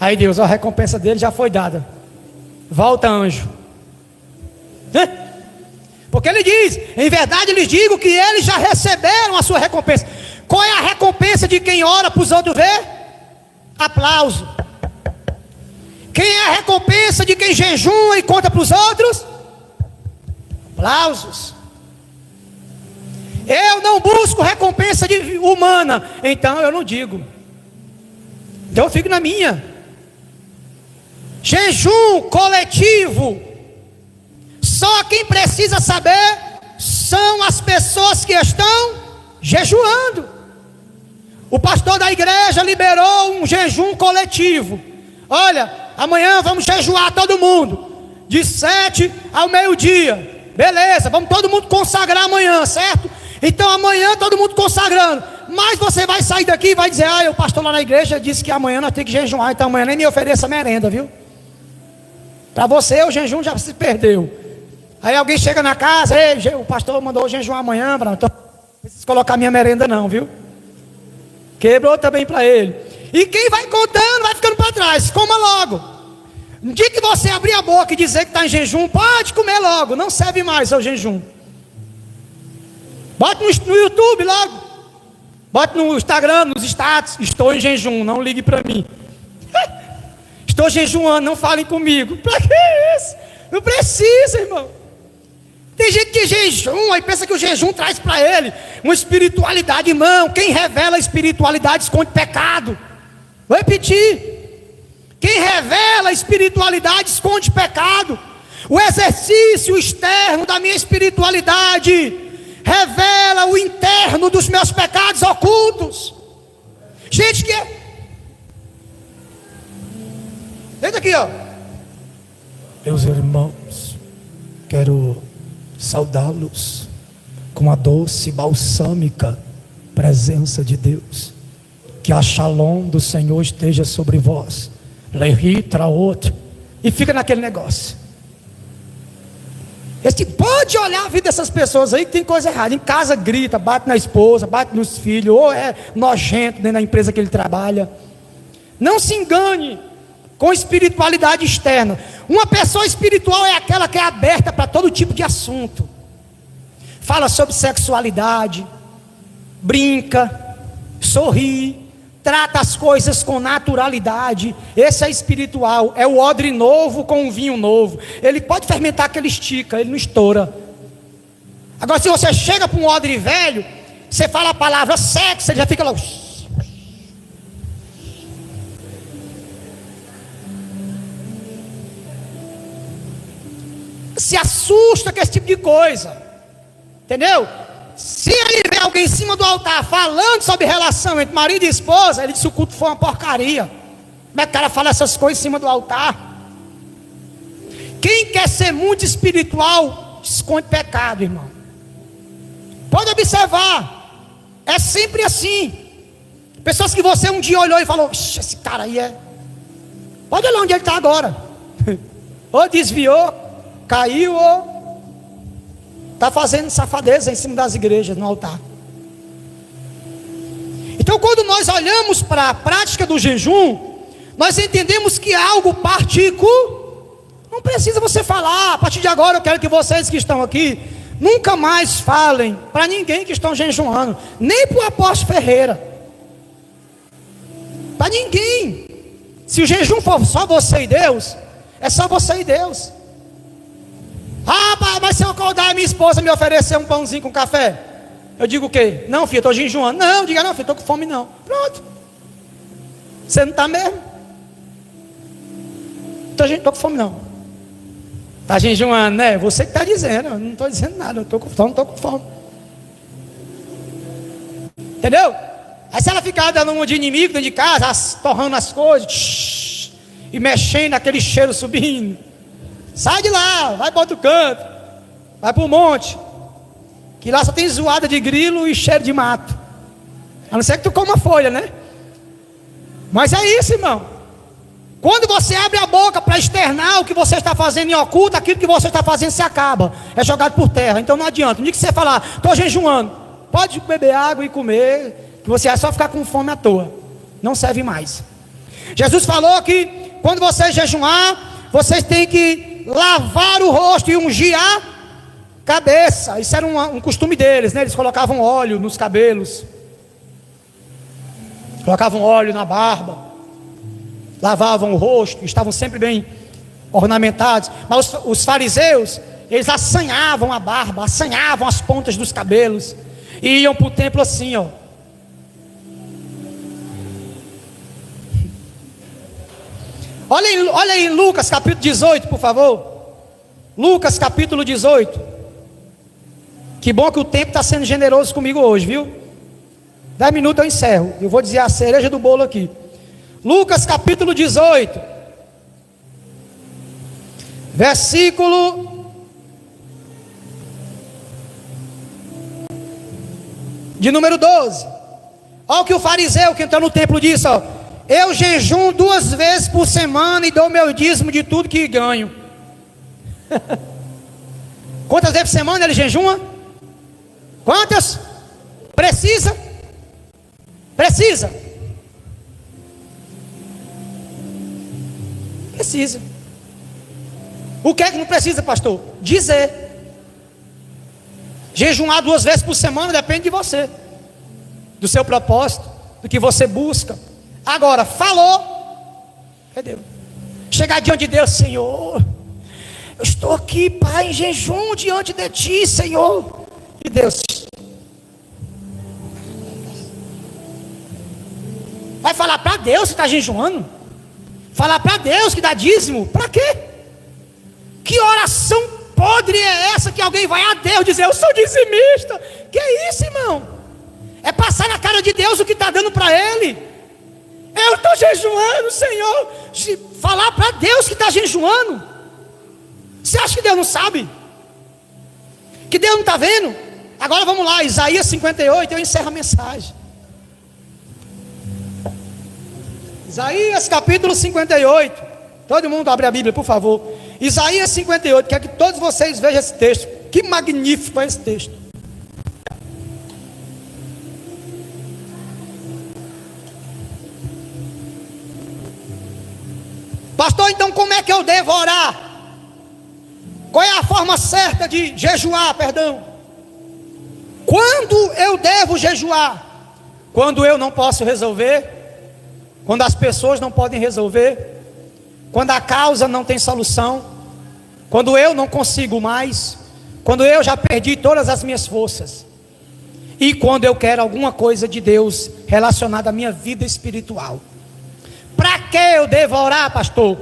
Aí Deus, a recompensa dele já foi dada. Volta, anjo. Porque ele diz, em verdade lhes digo que eles já receberam a sua recompensa. Qual é a recompensa de quem ora para os outros ver? Aplauso. Quem é a recompensa de quem jejua e conta para os outros? Aplausos. Eu não busco recompensa humana, então eu não digo. Então eu fico na minha. Jejum coletivo, só quem precisa saber são as pessoas que estão jejuando. O pastor da igreja liberou um jejum coletivo. Olha, amanhã vamos jejuar todo mundo, de 7 ao meio-dia. Beleza, vamos todo mundo consagrar amanhã, certo? Então amanhã todo mundo consagrando. Mas você vai sair daqui e vai dizer, o pastor lá na igreja disse que amanhã nós temos que jejuar, então amanhã nem me ofereça merenda, viu? Para você o jejum já se perdeu. Aí alguém chega na casa, o pastor mandou jejuar amanhã, então não precisa colocar minha merenda não, viu? Quebrou também para ele. E quem vai contando vai ficando para trás, coma logo. No dia que você abrir a boca e dizer que está em jejum, pode comer logo, não serve mais seu jejum. Bota no YouTube logo. Bota no Instagram, nos status, estou em jejum, não ligue para mim. Estou jejuando, não falem comigo. Para que isso? Não precisa, irmão. Tem gente que jejum, aí pensa que o jejum traz para ele uma espiritualidade, irmão. Quem revela a espiritualidade esconde pecado. Vou repetir. Quem revela a espiritualidade esconde pecado. O exercício externo da minha espiritualidade revela o interno dos meus pecados ocultos. Gente que é... Deita aqui, ó. Meus irmãos, quero saudá-los com a doce, balsâmica presença de Deus. Que a shalom do Senhor esteja sobre vós. Lehitra outro. E fica naquele negócio. Pode olhar a vida dessas pessoas aí que tem coisa errada. Em casa grita, bate na esposa, bate nos filhos, ou é nojento dentro da empresa que ele trabalha. Não se engane com espiritualidade externa. Uma pessoa espiritual é aquela que é aberta para todo tipo de assunto. Fala sobre sexualidade, brinca, sorri, trata as coisas com naturalidade. Esse é espiritual, é o odre novo com um vinho novo. Ele pode fermentar que ele estica, ele não estoura. Agora se você chega para um odre velho, você fala a palavra sexo, ele já fica lá. Se assusta com esse tipo de coisa, entendeu? Se ele vê alguém em cima do altar falando sobre relação entre marido e esposa, ele diz que o culto foi uma porcaria. Como é que o cara fala essas coisas em cima do altar? Quem quer ser muito espiritual esconde pecado, irmão. Pode observar, é sempre assim. Pessoas que você um dia olhou e falou, esse cara aí é... Pode olhar onde ele está agora. Ou desviou, caiu, ou está fazendo safadeza em cima das igrejas, no altar. Então quando nós olhamos para a prática do jejum, nós entendemos que é algo particular. Não precisa você falar, a partir de agora eu quero que vocês que estão aqui nunca mais falem para ninguém que estão jejuando, nem para o apóstolo Ferreira, para ninguém. Se o jejum for só você e Deus, é só você e Deus. Mas se eu acordar e minha esposa me oferecer um pãozinho com café, Eu digo o quê? Não, filho, eu estou jejuando. Não, diga não, filho, estou com fome não. Pronto. Você não está mesmo? Estou com fome não. Está jejuando, né? Você que está dizendo. Eu não estou dizendo nada. Eu estou com fome, não estou com fome. Entendeu? Aí se ela ficar dando uma de inimigo dentro de casa, torrando as coisas, e mexendo, aquele cheiro subindo, sai de lá, vai para outro canto, vai para o monte, que lá só tem zoada de grilo e cheiro de mato. A não ser que tu coma folha, né? Mas é isso, irmão. Quando você abre a boca para externar o que você está fazendo em oculto, aquilo que você está fazendo se acaba, é jogado por terra. Então não adianta, nem que você falar, estou jejuando, pode beber água e comer, que você vai só ficar com fome à toa, não serve mais. Jesus falou que quando você jejuar, vocês têm que lavar o rosto e ungir a cabeça. Isso era um costume deles, né? Eles colocavam óleo nos cabelos, colocavam óleo na barba, lavavam o rosto, estavam sempre bem ornamentados. Mas os fariseus, eles assanhavam a barba, assanhavam as pontas dos cabelos, e iam para o templo assim, ó. Olha aí Lucas capítulo 18, por favor. Lucas capítulo 18. Que bom que o tempo está sendo generoso comigo hoje, viu? 10 minutos eu encerro. Eu vou dizer a cereja do bolo aqui. Lucas capítulo 18, versículo de número 12. Olha o que o fariseu que entrou no templo disse, ó. Eu jejuo 2 vezes por semana e dou meu dízimo de tudo que ganho. Quantas vezes por semana ele jejuma? Quantas? Precisa? Precisa? Precisa. O que é que não precisa, pastor? Dizer. Jejuar 2 vezes por semana depende de você, do seu propósito, do que você busca. Agora, falou, entendeu? Chegar diante de Deus, Senhor, eu estou aqui, Pai, em jejum diante de Ti, Senhor. E Deus vai falar para Deus que está jejuando? Falar para Deus que dá dízimo? Para quê? Que oração podre é essa que alguém vai a Deus dizer, eu sou dizimista? Que é isso, irmão? É passar na cara de Deus o que está dando para Ele. Eu estou jejuando, Senhor. Falar para Deus que está jejuando. Você acha que Deus não sabe? Que Deus não está vendo? Agora vamos lá, Isaías 58, eu encerro a mensagem. Isaías capítulo 58. Todo mundo abre a Bíblia, por favor. Isaías 58, quero que todos vocês vejam esse texto. Que magnífico é esse texto. Pastor, então como é que eu devo orar? Qual é a forma certa de jejuar, perdão? Quando eu devo jejuar? Quando eu não posso resolver? Quando as pessoas não podem resolver? Quando a causa não tem solução? Quando eu não consigo mais? Quando eu já perdi todas as minhas forças? E quando eu quero alguma coisa de Deus relacionada à minha vida espiritual? Para que eu devo orar, pastor?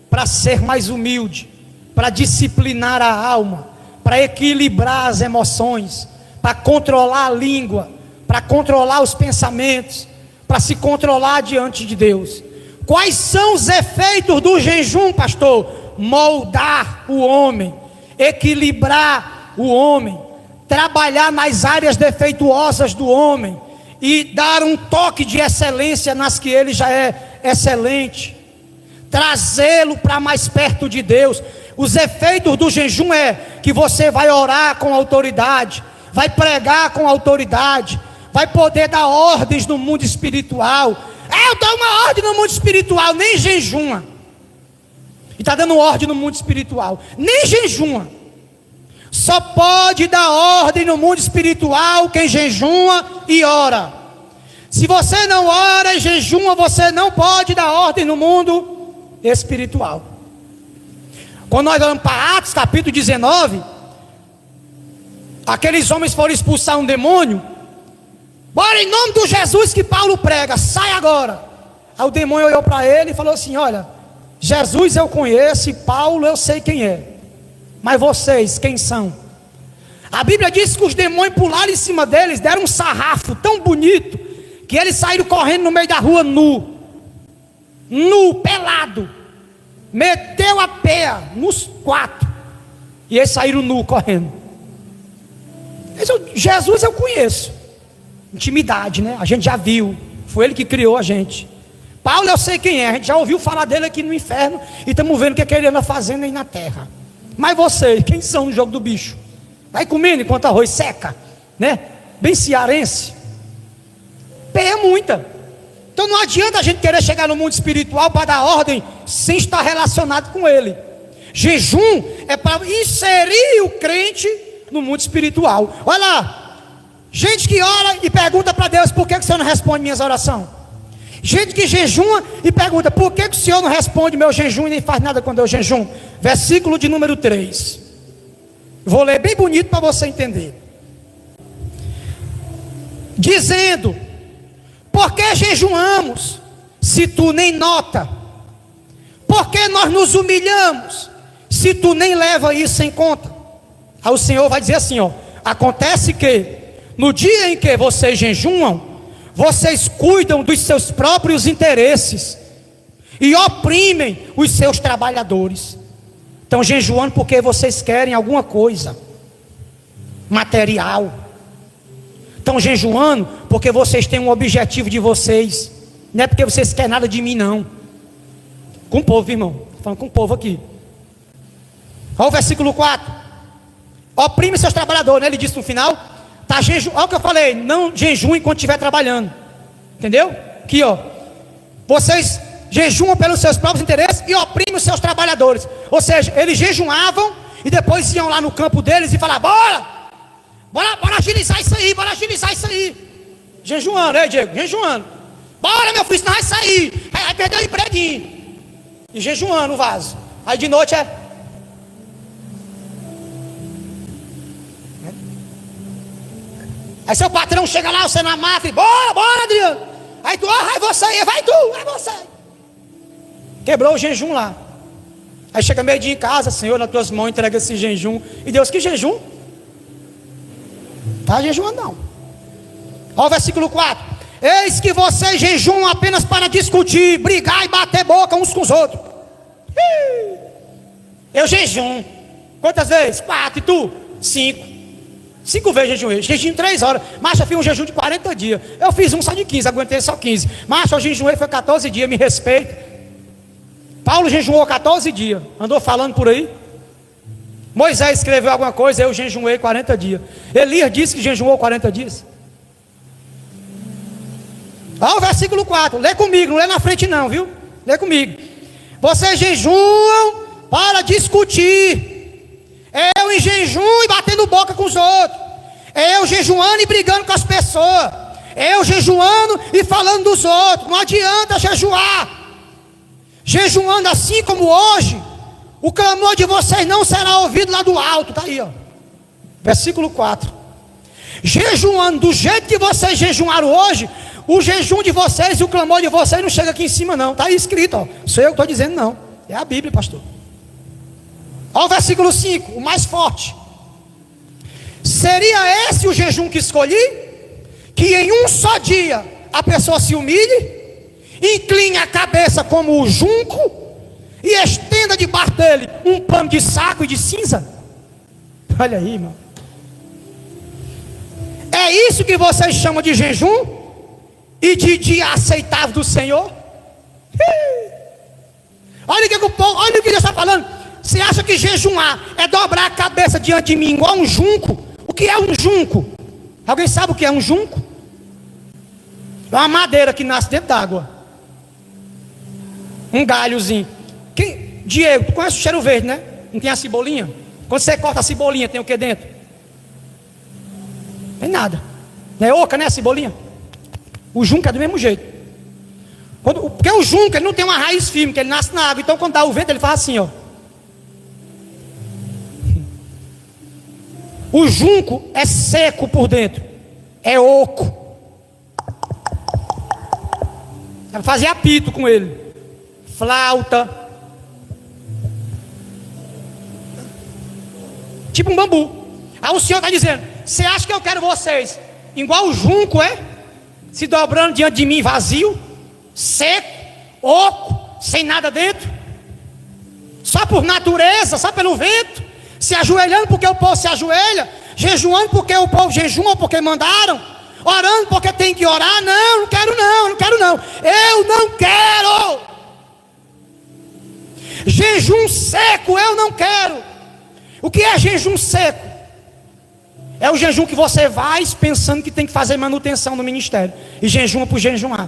Para ser mais humilde, para disciplinar a alma, para equilibrar as emoções, para controlar a língua, para controlar os pensamentos, para se controlar diante de Deus. Quais são os efeitos do jejum, pastor? Moldar o homem, equilibrar o homem, trabalhar nas áreas defeituosas do homem e dar um toque de excelência nas que ele já é excelente, trazê-lo para mais perto de Deus. Os efeitos do jejum é que você vai orar com autoridade, vai pregar com autoridade, vai poder dar ordens no mundo espiritual. Eu dou uma ordem no mundo espiritual, nem jejuma, e está dando ordem no mundo espiritual, nem jejuma. Só pode dar ordem no mundo espiritual quem jejuma e ora. Se você não ora e jejuma, você não pode dar ordem no mundo espiritual. Quando nós olhamos para Atos capítulo 19, Aqueles homens foram expulsar um demônio. Bora em nome do Jesus que Paulo prega, sai agora. Aí o demônio olhou para ele e falou assim: olha, Jesus eu conheço e Paulo eu sei quem é, mas vocês quem são? A Bíblia diz que os demônios pularam em cima deles, deram um sarrafo tão bonito, que eles saíram correndo no meio da rua nu, pelado, meteu a peia nos 4, e eles saíram nu correndo. Jesus eu conheço, intimidade, né? A gente já viu, foi ele que criou a gente. Paulo eu sei quem é, a gente já ouviu falar dele aqui no inferno, e estamos vendo o que ele anda fazendo aí na terra. Mas vocês, quem são no jogo do bicho? Vai comendo enquanto arroz seca, né? Bem cearense. Peia muita. Então não adianta a gente querer chegar no mundo espiritual para dar ordem sem estar relacionado com ele. Jejum é para inserir o crente no mundo espiritual. Olha lá, gente que ora e pergunta para Deus: por que o Senhor não responde minhas orações? Gente que jejuma e pergunta: por que o Senhor não responde meu jejum e nem faz nada quando eu jejum? Versículo de número 3. Vou ler bem bonito para você entender. Dizendo: por que jejuamos, se tu nem nota? Por que nós nos humilhamos, se tu nem leva isso em conta? Aí o Senhor vai dizer assim, ó: acontece que no dia em que vocês jejuam, vocês cuidam dos seus próprios interesses e oprimem os seus trabalhadores. Estão jejuando porque vocês querem alguma coisa material. Estão jejuando porque vocês têm um objetivo de vocês. Não é porque vocês querem nada de mim, não. Com o povo, irmão. Estou falando com o povo aqui. Olha o versículo 4. Oprime seus trabalhadores, né? Ele disse no final. Tá olha o que eu falei: não jejum enquanto estiver trabalhando. Entendeu? Aqui, ó. Vocês jejuam pelos seus próprios interesses e oprimem os seus trabalhadores. Ou seja, eles jejuavam e depois iam lá no campo deles e falavam: bora agilizar isso aí, bora agilizar isso aí. Jejuando, Diego? Jejuando. Bora, meu filho, senão vai sair. Vai perder o empreguinho. E jejuando o vaso. Aí de noite é. Aí seu patrão chega lá, você na máquina, bora, Adriano. Aí tu, vai você, vai você. Quebrou o jejum lá. Aí chega meio-dia em casa: Senhor, nas tuas mãos entrega esse jejum. E Deus: que jejum? Está jejuando não. Olha o versículo 4. Eis que vocês jejuam apenas para discutir, brigar e bater boca uns com os outros. Eu jejum. Quantas vezes? 4. E tu? 5. 5 vezes jejuei. Jejum 3 horas. Mas eu fiz um jejum de 40 dias. Eu fiz um só de 15, aguentei só 15. Mas eu jejuei foi 14 dias, me respeita. Paulo jejuou 14 dias. Andou falando por aí. Moisés escreveu alguma coisa, eu jejuei 40 dias. Elias disse que jejuou 40 dias. Olha o versículo 4. Lê comigo, não lê na frente não, viu? Lê comigo. Vocês jejuam para discutir. Eu em jejum e batendo boca com os outros. Eu jejuando e brigando com as pessoas. Eu jejuando e falando dos outros. Não adianta jejuar. Jejuando assim como hoje, o clamor de vocês não será ouvido lá do alto. Está aí, ó. Versículo 4. Jejuando do jeito que vocês jejuaram hoje, o jejum de vocês e o clamor de vocês não chega aqui em cima não. Está aí escrito, ó. Sou eu que estou dizendo não. É a Bíblia, pastor. Olha o versículo 5, o mais forte. Seria esse o jejum que escolhi? Que em um só dia a pessoa se humilhe, incline a cabeça como o junco e estenda debaixo dele um pano de saco e de cinza? Olha aí, irmão. É isso que vocês chamam de jejum? E de dia aceitável do Senhor? Olha o que Deus está falando. Você acha que jejuar é dobrar a cabeça diante de mim igual um junco? O que é um junco? Alguém sabe o que é um junco? É uma madeira que nasce dentro d'água. Um galhozinho. Diego, tu conhece o cheiro verde, né? Não tem a cebolinha? Quando você corta a cebolinha, tem o que dentro? Tem nada. Não é oca, né, a cebolinha? O junco é do mesmo jeito. Porque o junco, ele não tem uma raiz firme, que ele nasce na água. Então quando dá o vento, ele faz assim, ó. O junco é seco por dentro, é oco. Vai fazer apito com ele, flauta, tipo um bambu. Aí o Senhor está dizendo: você acha que eu quero vocês igual o junco, é? Se dobrando diante de mim, vazio, seco, oco, sem nada dentro, só por natureza, só pelo vento, se ajoelhando porque o povo se ajoelha, jejuando porque o povo jejua, porque mandaram, orando porque tem que orar. Não, não quero não, não quero não, eu não quero. Jejum seco eu não quero. O que é jejum seco? É o jejum que você vai pensando que tem que fazer manutenção no ministério, e jejuma por jejuar.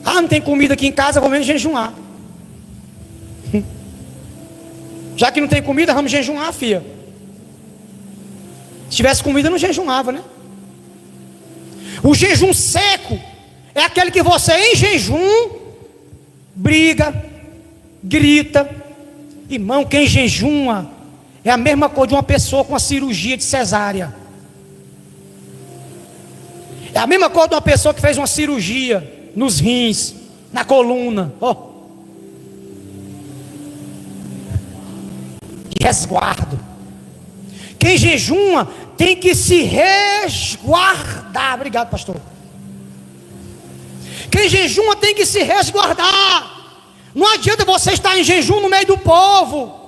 Ah, não tem comida aqui em casa, vou mesmo jejuar. Já que não tem comida, vamos jejuar, filha. Se tivesse comida, não jejuava, né? O jejum seco é aquele que você em jejum briga, grita. Irmão, quem jejuma é a mesma coisa de uma pessoa com uma cirurgia de cesárea. É a mesma coisa de uma pessoa que fez uma cirurgia nos rins, na coluna. De resguardo. Quem jejuma tem que se resguardar. Obrigado, pastor. Quem jejuma tem que se resguardar. Não adianta você estar em jejum no meio do povo.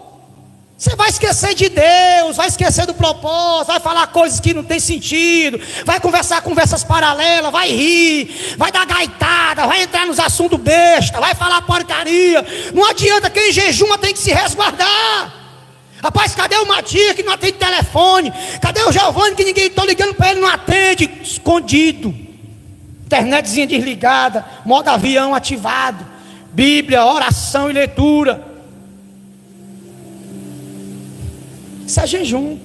Você vai esquecer de Deus, vai esquecer do propósito, vai falar coisas que não tem sentido, vai conversar conversas paralelas, vai rir, vai dar gaitada, vai entrar nos assuntos besta, vai falar porcaria. Não adianta, quem jejuma tem que se resguardar. Rapaz, cadê o Matias que não atende telefone? Cadê o Giovanni que ninguém está ligando para ele, não atende? Escondido, internetzinha desligada, modo avião ativado, Bíblia, oração e leitura. Isso é jejum.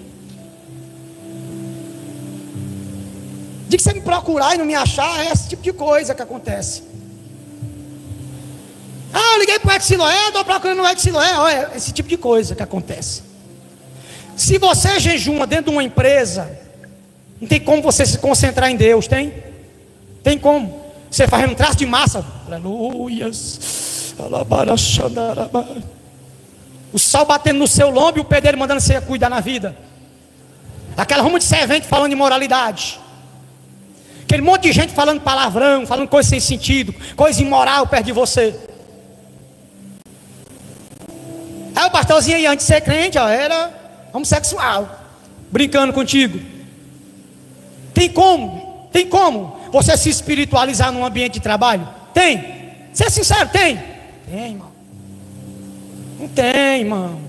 De que você me procurar e não me achar, é esse tipo de coisa que acontece. Ah, eu liguei para o Exiloé, estou procurando o Exiloé. Olha, esse tipo de coisa que acontece. Se você jejuma dentro de uma empresa, não tem como você se concentrar em Deus, tem? Tem como? Você fazendo um traço de massa, aleluias, o sol batendo no seu lombo e o pedreiro mandando você cuidar na vida. Aquela ruma de servente falando de moralidade. Aquele monte de gente falando palavrão, falando coisa sem sentido, coisa imoral perto de você. Aí o pastorzinho aí, antes de ser crente, ó, era homossexual, brincando contigo. Tem como? Tem como você se espiritualizar num ambiente de trabalho? Tem. Ser sincero, tem? Tem, irmão. Não tem, irmão.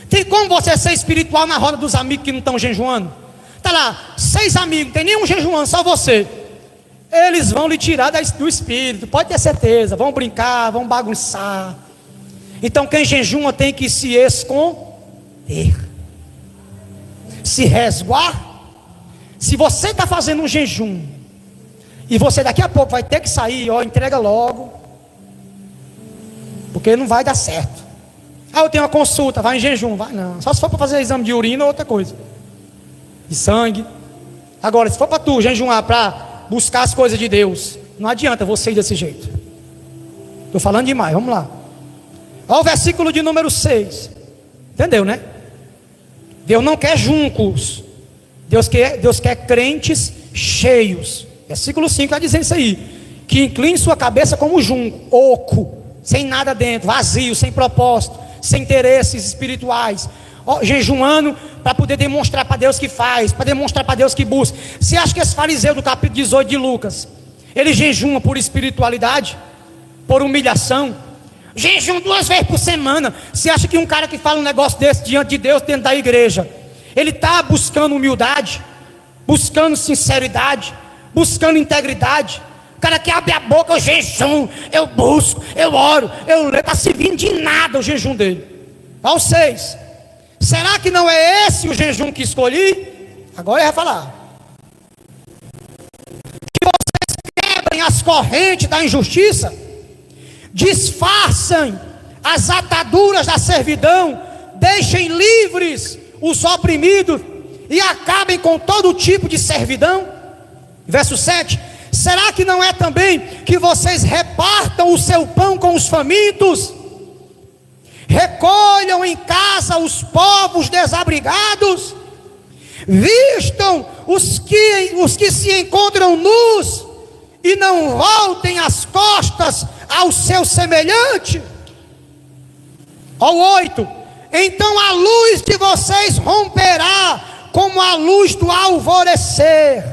Tem como você ser espiritual na roda dos amigos que não estão jejuando? Está lá, 6 amigos, não tem nenhum jejuando, só você. Eles vão lhe tirar do espírito, pode ter certeza. Vão brincar, vão bagunçar. Então quem jejuma tem que se esconder, se resguardar. Se você está fazendo um jejum e você daqui a pouco vai ter que sair, ó, entrega logo, porque não vai dar certo. Ah, eu tenho uma consulta, vai em jejum, vai não. Só se for para fazer exame de urina ou outra coisa, de sangue. Agora, se for para tu jejuar para buscar as coisas de Deus, não adianta você ir desse jeito. Estou falando demais, vamos lá. Olha o versículo de número 6. Entendeu, né? Deus não quer juncos. Deus quer crentes cheios. Versículo 5 está dizendo isso aí. Que incline sua cabeça como junco, oco, sem nada dentro, vazio, sem propósito, sem interesses espirituais, jejuando para poder demonstrar para Deus que faz, para demonstrar para Deus que busca. Você acha que esse fariseu do capítulo 18 de Lucas, ele jejuma por espiritualidade, por humilhação? Jejum 2 vezes por semana. Você acha que um cara que fala um negócio desse diante de Deus, dentro da igreja, ele está buscando humildade, buscando sinceridade, buscando integridade? O cara que abre a boca, eu jejum, eu busco, eu oro, eu leio, está servindo de nada o jejum dele. Olha o 6. Será que não é esse o jejum que escolhi? Agora ele vai falar. Que vocês quebrem as correntes da injustiça, disfarçem as ataduras da servidão, deixem livres os oprimidos, e acabem com todo tipo de servidão. Verso 7: será que não é também que vocês repartam o seu pão com os famintos, recolham em casa os povos desabrigados, vistam os que se encontram nus e não voltem as costas ao seu semelhante? Ao 8: então a luz de vocês romperá como a luz do alvorecer,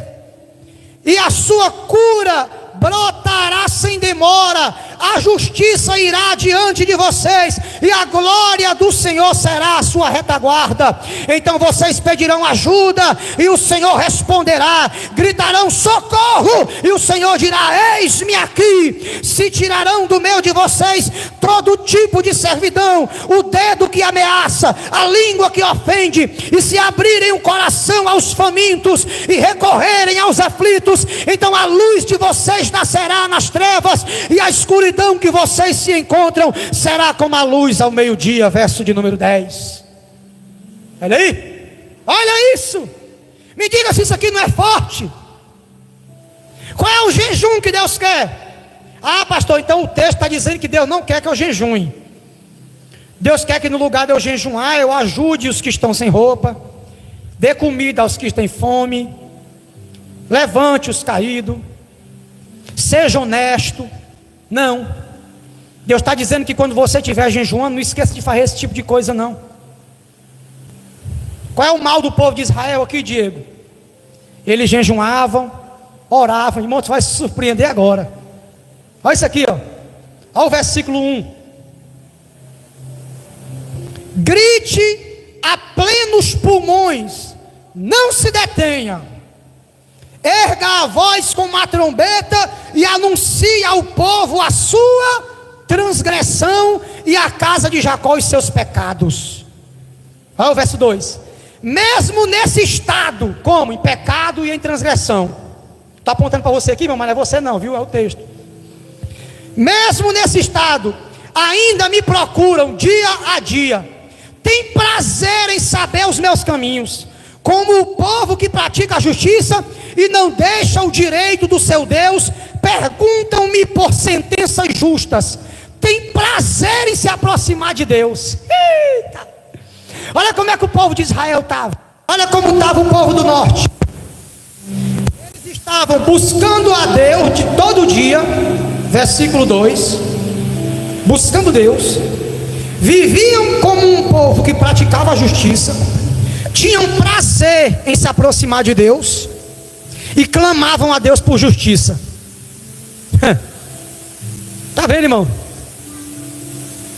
e a sua cura brotará sem demora, a justiça irá diante de vocês, e a glória do Senhor será a sua retaguarda. Então vocês pedirão ajuda, e o Senhor responderá, gritarão socorro, e o Senhor dirá, eis-me aqui. Se tirarão do meio de vocês todo tipo de servidão, o dedo que ameaça, a língua que ofende, e se abrirem o coração aos famintos, e recorrerem aos aflitos, então a luz de vocês nascerá nas trevas, e a escuridão que vocês se encontram será como a luz ao meio-dia. Verso de número 10. Olha aí, olha isso, me diga se isso aqui não é forte. Qual é o jejum que Deus quer? Ah, pastor, então o texto está dizendo que Deus não quer que eu jejue. Deus quer que no lugar de eu jejuar, eu ajude os que estão sem roupa, dê comida aos que têm fome, levante os caídos, seja honesto. Não, Deus está dizendo que quando você estiver jejuando, não esqueça de fazer esse tipo de coisa não. Qual é o mal do povo de Israel aqui, Diego? Eles jejuavam, oravam. Irmão, você vai se surpreender agora. Olha isso aqui, ó. Olha o versículo 1. Grite a plenos pulmões, não se detenha, erga a voz com uma trombeta e anuncie ao povo a sua transgressão e a casa de Jacó os seus pecados. Olha o verso 2. Mesmo nesse estado, como? Em pecado e em transgressão. Está apontando para você aqui, meu irmão, não é você não, viu? É o texto. Mesmo nesse estado, ainda me procuram dia a dia, tem prazer em saber os meus caminhos, como o povo que pratica a justiça e não deixa o direito do seu Deus, perguntam-me por sentenças justas, tem prazer em se aproximar de Deus. Eita! Olha como é que o povo de Israel estava, olha como estava o povo do norte. Eles estavam buscando a Deus de todo dia, versículo 2, buscando Deus, viviam como um povo que praticava a justiça, tinham prazer em se aproximar de Deus e clamavam a Deus por justiça. Está vendo, irmão?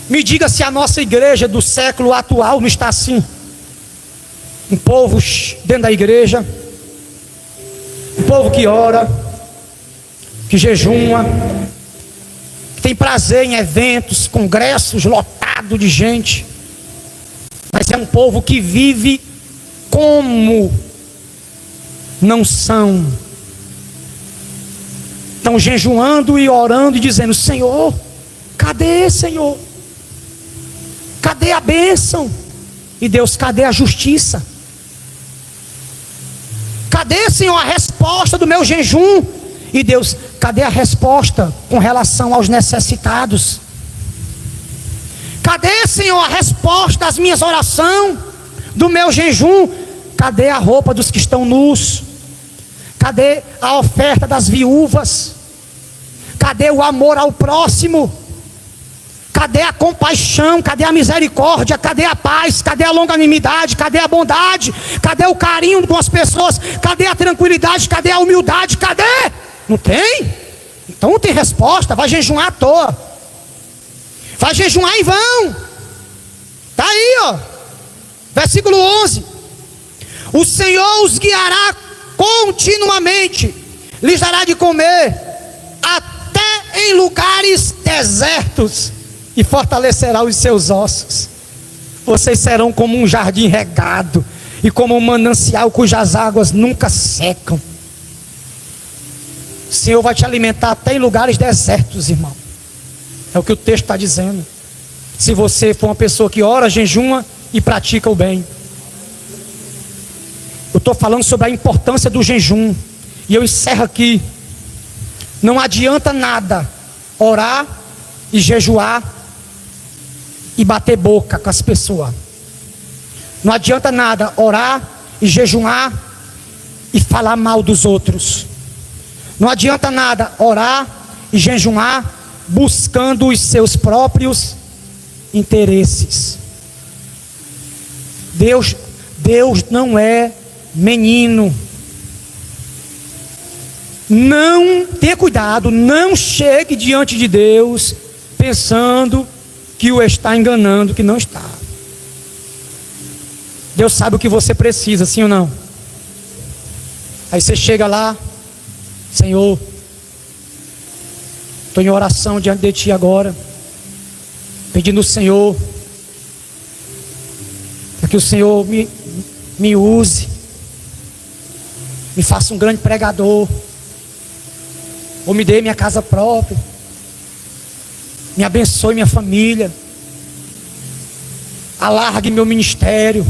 Me diga se a nossa igreja do século atual não está assim. Um povo dentro da igreja, um povo que ora, que jejuma, que tem prazer em eventos, congressos lotados de gente, mas é um povo que vive como não são. Estão jejuando e orando e dizendo: Senhor, cadê, Senhor? Cadê a bênção? E Deus, cadê a justiça? Cadê, Senhor, a resposta do meu jejum? E Deus, cadê a resposta com relação aos necessitados? Cadê, Senhor, a resposta das minhas orações, do meu jejum? Cadê a roupa dos que estão nus? Cadê a oferta das viúvas? Cadê o amor ao próximo? Cadê a compaixão? Cadê a misericórdia? Cadê a paz? Cadê a longanimidade? Cadê a bondade? Cadê o carinho com as pessoas? Cadê a tranquilidade? Cadê a humildade? Cadê? Não tem? Então não tem resposta. Vai jejuar à toa, vai jejuar em vão. Está aí, ó, versículo 11: o Senhor os guiará continuamente, lhes dará de comer até em lugares desertos, e fortalecerá os seus ossos. Vocês serão como um jardim regado e como um manancial cujas águas nunca secam. O Senhor vai te alimentar até em lugares desertos, irmão. É o que o texto está dizendo. Se você for uma pessoa que ora, jejuma e pratica o bem. Eu estou falando sobre a importância do jejum. E eu encerro aqui. Não adianta nada orar e jejuar e bater boca com as pessoas. Não adianta nada orar e jejuar e falar mal dos outros. Não adianta nada orar e jejuar buscando os seus próprios interesses. Deus não é menino. Não, tenha cuidado, não chegue diante de Deus pensando que o está enganando, que não está. Deus sabe o que você precisa, sim ou não? Aí você chega lá, Senhor, estou em oração diante de Ti agora, pedindo ao Senhor, para que o Senhor me use, me faça um grande pregador, ou me dê minha casa própria, me abençoe minha família, alargue meu ministério,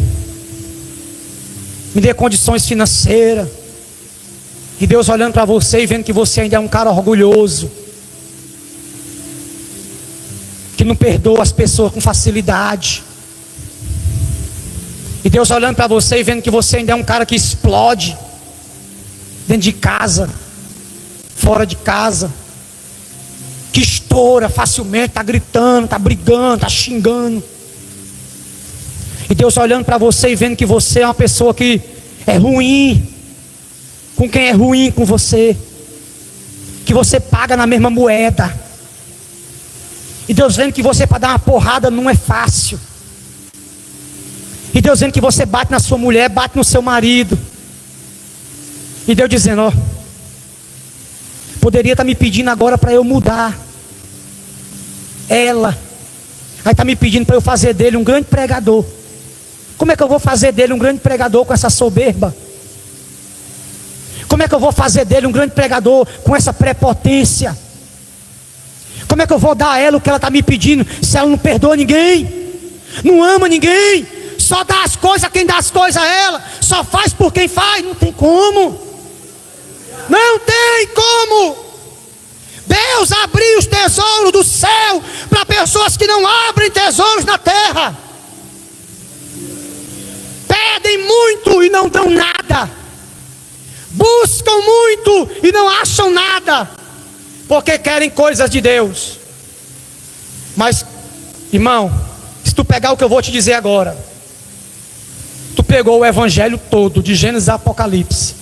me dê condições financeiras. E Deus olhando para você e vendo que você ainda é um cara orgulhoso, que não perdoa as pessoas com facilidade. E Deus olhando para você e vendo que você ainda é um cara que explode dentro de casa, fora de casa, que estoura facilmente, está gritando, está brigando, está xingando. E Deus olhando para você e vendo que você é uma pessoa que é ruim com quem é ruim com você, que você paga na mesma moeda. E Deus vendo que você para dar uma porrada não é fácil. E Deus vendo que você bate na sua mulher, bate no seu marido. E Deus dizendo, ó, poderia estar me pedindo agora para eu mudar ela. Aí está me pedindo para eu fazer dele um grande pregador. Como é que eu vou fazer dele um grande pregador com essa soberba? Como é que eu vou fazer dele um grande pregador com essa prepotência? Como é que eu vou dar a ela o que ela está me pedindo, se ela não perdoa ninguém, não ama ninguém, só dá as coisas a quem dá as coisas a ela, só faz por quem faz? Não tem como. Não tem como. Deus abriu os tesouros do céu para pessoas que não abrem tesouros na terra. Pedem muito e não dão nada. Buscam muito e não acham nada, porque querem coisas de Deus. Mas, irmão, se tu pegar o que eu vou te dizer agora, tu pegou o evangelho todo, de Gênesis a Apocalipse.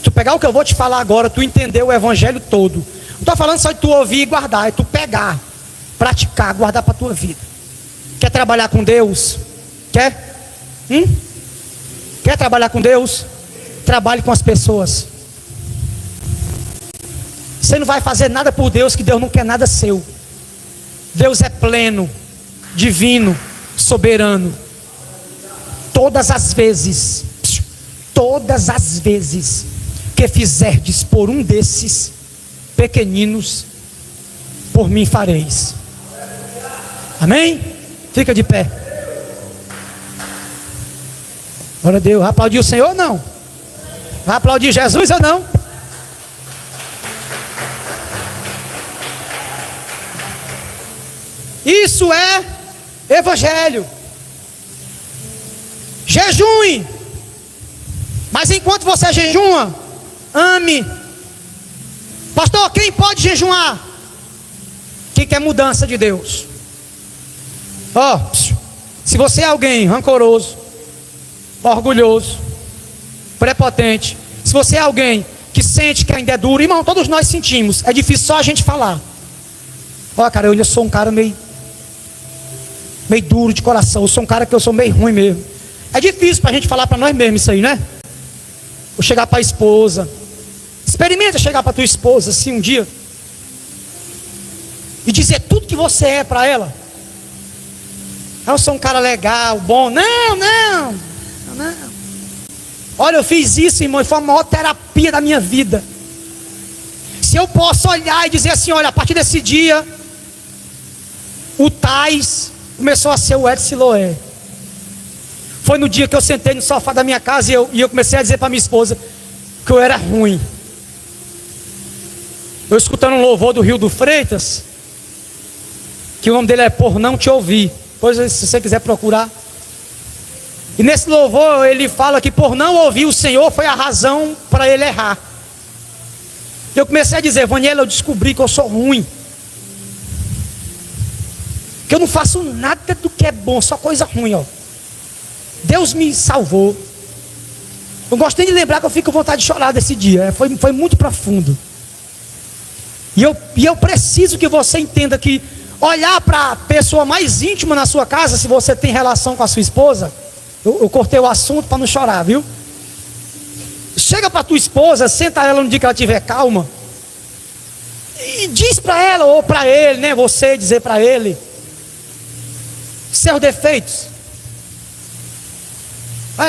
Tu pegar o que eu vou te falar agora, tu entendeu o evangelho todo. Não estou falando só de tu ouvir e guardar, é tu pegar, praticar, guardar para a tua vida. Quer trabalhar com Deus? Quer? Quer trabalhar com Deus? Trabalhe com as pessoas. Você não vai fazer nada por Deus, que Deus não quer nada seu. Deus é pleno, divino, soberano. Todas as vezes que fizerdes por um desses pequeninos, por mim fareis. Amém? Fica de pé. Glória a Deus. Vai aplaudir o Senhor ou não? Vai aplaudir Jesus ou não? Isso é evangelho. Jejue. Mas enquanto você jejua, ame. Pastor, quem pode jejuar? Quem quer mudança de Deus. Se você é alguém rancoroso, orgulhoso, prepotente, se você é alguém que sente que ainda é duro, irmão, todos nós sentimos, é difícil só a gente falar. Cara, eu sou um cara meio duro de coração, eu sou um cara que eu sou meio ruim mesmo. É difícil para a gente falar para nós mesmos isso aí, né? Ou chegar para a esposa, experimenta chegar para tua esposa assim um dia e dizer tudo que você é para ela. Eu sou um cara legal, bom. Não. Olha, eu fiz isso, irmão, e foi a maior terapia da minha vida. Se eu posso olhar e dizer assim, olha, a partir desse dia, o Tais começou a ser o Ed Siloé. Foi no dia que eu sentei no sofá da minha casa e eu comecei a dizer para minha esposa que eu era ruim. Eu escutando um louvor do Rio do Freitas, que o nome dele é Por Não Te Ouvir. Depois, se você quiser procurar. E nesse louvor ele fala que por não ouvir o Senhor foi a razão para ele errar. Eu comecei a dizer: Vaniela, eu descobri que eu sou ruim, que eu não faço nada do que é bom, só coisa ruim, ó. Deus me salvou. Eu gosto nem de lembrar que eu fico com vontade de chorar desse dia. Foi muito profundo. E eu preciso que você entenda que olhar para a pessoa mais íntima na sua casa, se você tem relação com a sua esposa, eu cortei o assunto para não chorar, viu? Chega para tua esposa, senta ela no dia que ela estiver calma e diz para ela ou para ele, né? Você dizer para ele seus defeitos.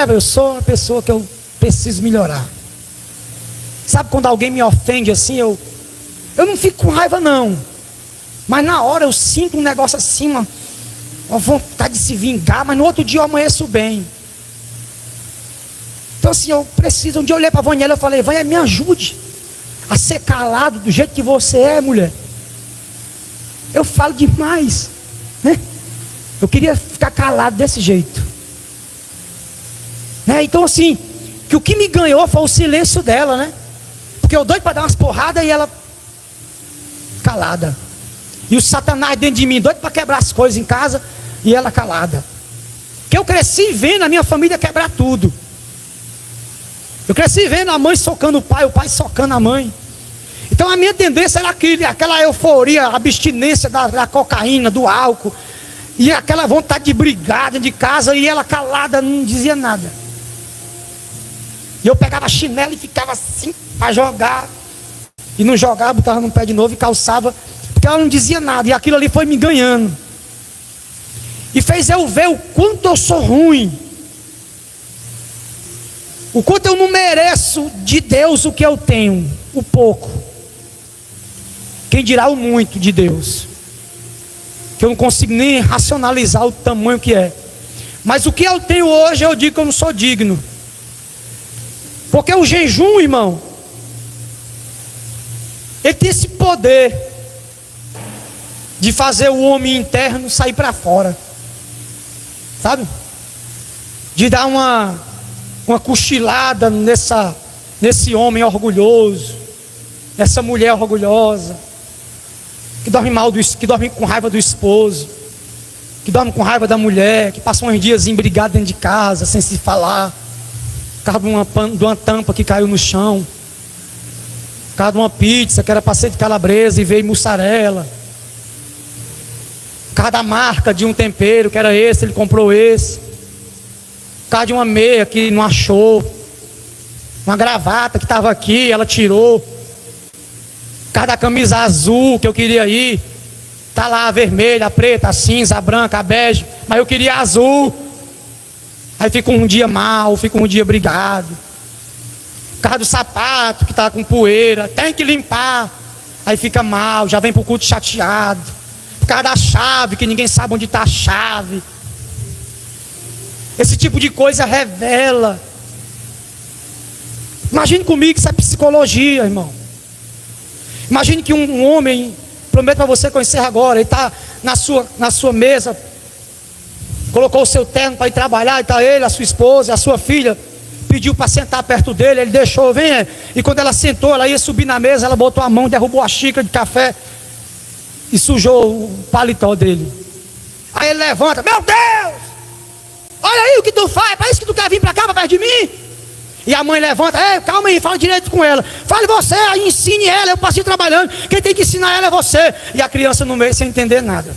Eu sou uma pessoa que eu preciso melhorar. Sabe quando alguém me ofende assim, eu não fico com raiva não, mas na hora eu sinto um negócio assim, uma vontade de se vingar, mas no outro dia eu amanheço bem. Então assim, eu preciso. Um dia eu olhei para a Vaniela e falei: Vaniela, me ajude a ser calado do jeito que você é, mulher. Eu falo demais, né? Eu queria ficar calado desse jeito, né? Então assim, que o que me ganhou foi o silêncio dela, né? Porque eu doido para dar umas porradas e ela calada. E o Satanás dentro de mim doido para quebrar as coisas em casa e ela calada. Que eu cresci vendo a minha família quebrar tudo. Eu cresci vendo a mãe socando o pai socando a mãe. Então a minha tendência era aquela euforia, a abstinência da cocaína, do álcool, e aquela vontade de brigar dentro de casa, e ela calada, não dizia nada. E eu pegava chinelo e ficava assim para jogar, e não jogava, botava no pé de novo e calçava, porque ela não dizia nada. E aquilo ali foi me ganhando e fez eu ver o quanto eu sou ruim, o quanto eu não mereço de Deus o que eu tenho, o pouco, quem dirá o muito de Deus, que eu não consigo nem racionalizar o tamanho que é. Mas o que eu tenho hoje, eu digo que eu não sou digno, porque o jejum, irmão, ele tem esse poder de fazer o homem interno sair para fora, sabe? De dar uma cochilada nesse homem orgulhoso, nessa mulher orgulhosa, que dorme que dorme com raiva do esposo, que dorme com raiva da mulher, que passa uns dias brigado dentro de casa, sem se falar, por causa de uma tampa que caiu no chão, por causa de uma pizza que era para ser de calabresa e veio mussarela, por causa da marca de um tempero que era esse, ele comprou esse, por causa de uma meia que não achou, uma gravata que estava aqui, ela tirou, por causa da camisa azul que eu queria ir, está lá a vermelha, a preta, a cinza, a branca, a bege, mas eu queria azul. Aí fica um dia mal, fica um dia brigado, por causa do sapato que está com poeira, tem que limpar, aí fica mal, já vem para o culto chateado, por causa da chave, que ninguém sabe onde está a chave. Esse tipo de coisa revela. Imagine comigo que isso é psicologia, irmão. Imagine que um homem, prometo para você que eu encerro agora, ele está na sua mesa, colocou o seu terno para ir trabalhar, e está ele, a sua esposa, a sua filha, pediu para sentar perto dele, ele deixou, venha, e quando ela sentou, ela ia subir na mesa, ela botou a mão, derrubou a xícara de café e sujou o paletó dele. Aí ele levanta: meu Deus, olha aí o que tu faz, parece que tu quer vir para cá, para perto de mim. E a mãe levanta: ei, calma aí, fala direito com ela, fale você, aí ensine ela, eu passei trabalhando, quem tem que ensinar ela é você. E a criança no meio sem entender nada.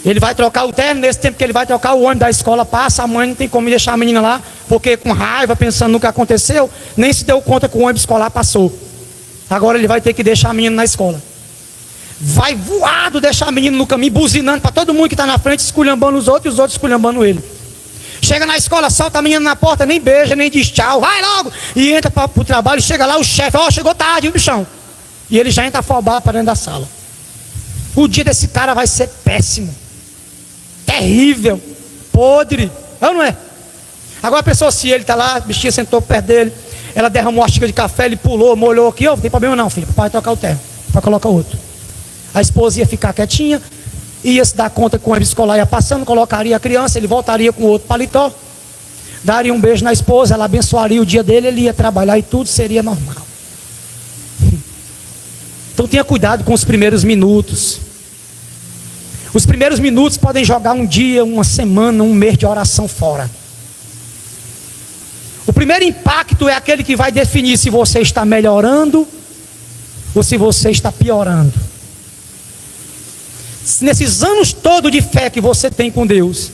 Ele vai trocar o terno, nesse tempo que ele vai trocar, o ônibus da escola passa, a mãe não tem como deixar a menina lá, porque com raiva, pensando no que aconteceu, nem se deu conta que o ônibus escolar passou. Agora ele vai ter que deixar a menina na escola. Vai voado deixar a menina no caminho, buzinando para todo mundo que está na frente, esculhambando os outros, e os outros esculhambando ele. Chega na escola, solta a menina na porta, nem beija, nem diz tchau, vai logo, e entra para o trabalho. Chega lá o chefe: ó, chegou tarde, bichão. E ele já entra afobado para dentro da sala. O dia desse cara vai ser péssimo, terrível, podre. É ou não é? Agora a pessoa, se ele está lá, a bichinha sentou perto dele, ela derramou uma xícara de café, ele pulou, molhou aqui, ó, não tem problema não, filho, papai vai trocar o terno, papai coloca outro. A esposa ia ficar quietinha, ia se dar conta que o ônibus escolar ia passando, colocaria a criança, ele voltaria com outro paletó, daria um beijo na esposa, ela abençoaria o dia dele, ele ia trabalhar e tudo seria normal. Então tenha cuidado com os primeiros minutos. Os primeiros minutos podem jogar um dia, uma semana, um mês de oração fora. O primeiro impacto é aquele que vai definir se você está melhorando ou se você está piorando. Nesses anos todos de fé que você tem com Deus,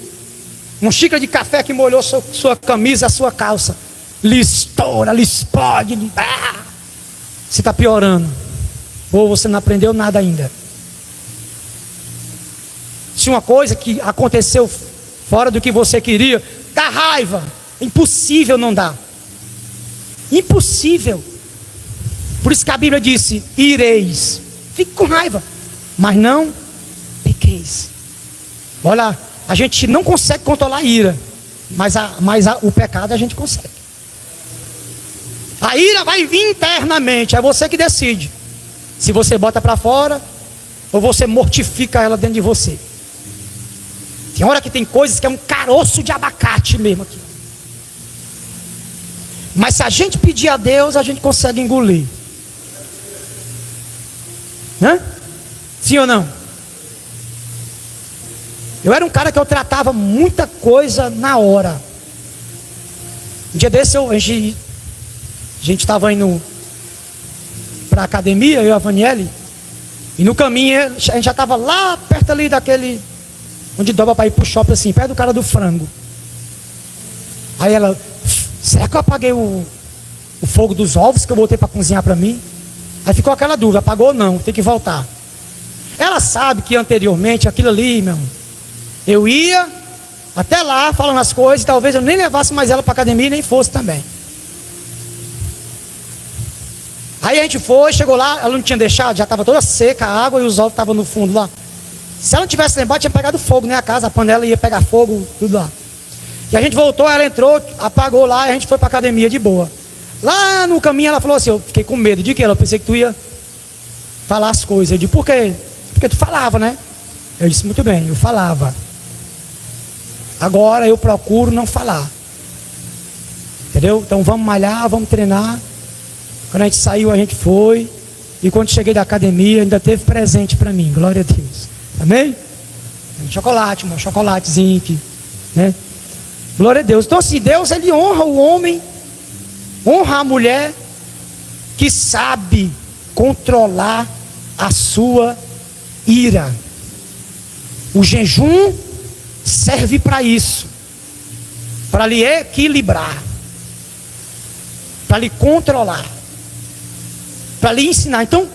uma xícara de café que molhou sua camisa, a sua calça, lhe estoura, lhe explode, você está piorando, ou você não aprendeu nada ainda. Se uma coisa que aconteceu fora do que você queria, dá raiva, impossível não dá, impossível. Por isso que a Bíblia disse: ireis, fique com raiva, mas não pequeis. Olha, a gente não consegue controlar a ira, mas o pecado a gente consegue. A ira vai vir internamente, é você que decide se você bota para fora ou você mortifica ela dentro de você. Tem hora que tem coisas que é um caroço de abacate mesmo aqui. Mas se a gente pedir a Deus, a gente consegue engolir. Hã? Sim ou não? Eu era um cara que eu tratava muita coisa na hora. Um dia desse a gente estava indo para a academia, eu e a Vaniele, e no caminho a gente já estava lá perto ali daquele, onde dobra para ir para o shopping assim, perto do cara do frango. Aí ela: será que eu apaguei o fogo dos ovos que eu botei para cozinhar para mim? Aí ficou aquela dúvida: apagou ou não, tem que voltar. Ela sabe que anteriormente aquilo ali, meu irmão, eu ia até lá falando as coisas, e talvez eu nem levasse mais ela para a academia e nem fosse também. Aí a gente foi, chegou lá, ela não tinha deixado, já estava toda seca a água e os ovos estavam no fundo lá. Se ela não tivesse lembrado, tinha pegado fogo, né? A casa, a panela ia pegar fogo, tudo lá. E a gente voltou, ela entrou, apagou lá e a gente foi para a academia de boa. Lá no caminho ela falou assim: eu fiquei com medo. De quê? Eu pensei que tu ia falar as coisas. Eu disse: por quê? Porque tu falava, né? Eu disse: muito bem, eu falava. Agora eu procuro não falar. Entendeu? Então vamos malhar, vamos treinar. Quando a gente saiu, a gente foi. E quando cheguei da academia, ainda teve presente para mim. Glória a Deus. Amém? Chocolate, um chocolatezinho aqui, né? Glória a Deus. Então assim, Deus, ele honra o homem, honra a mulher que sabe controlar a sua ira. O jejum serve para isso, para lhe equilibrar, para lhe controlar, para lhe ensinar. Então,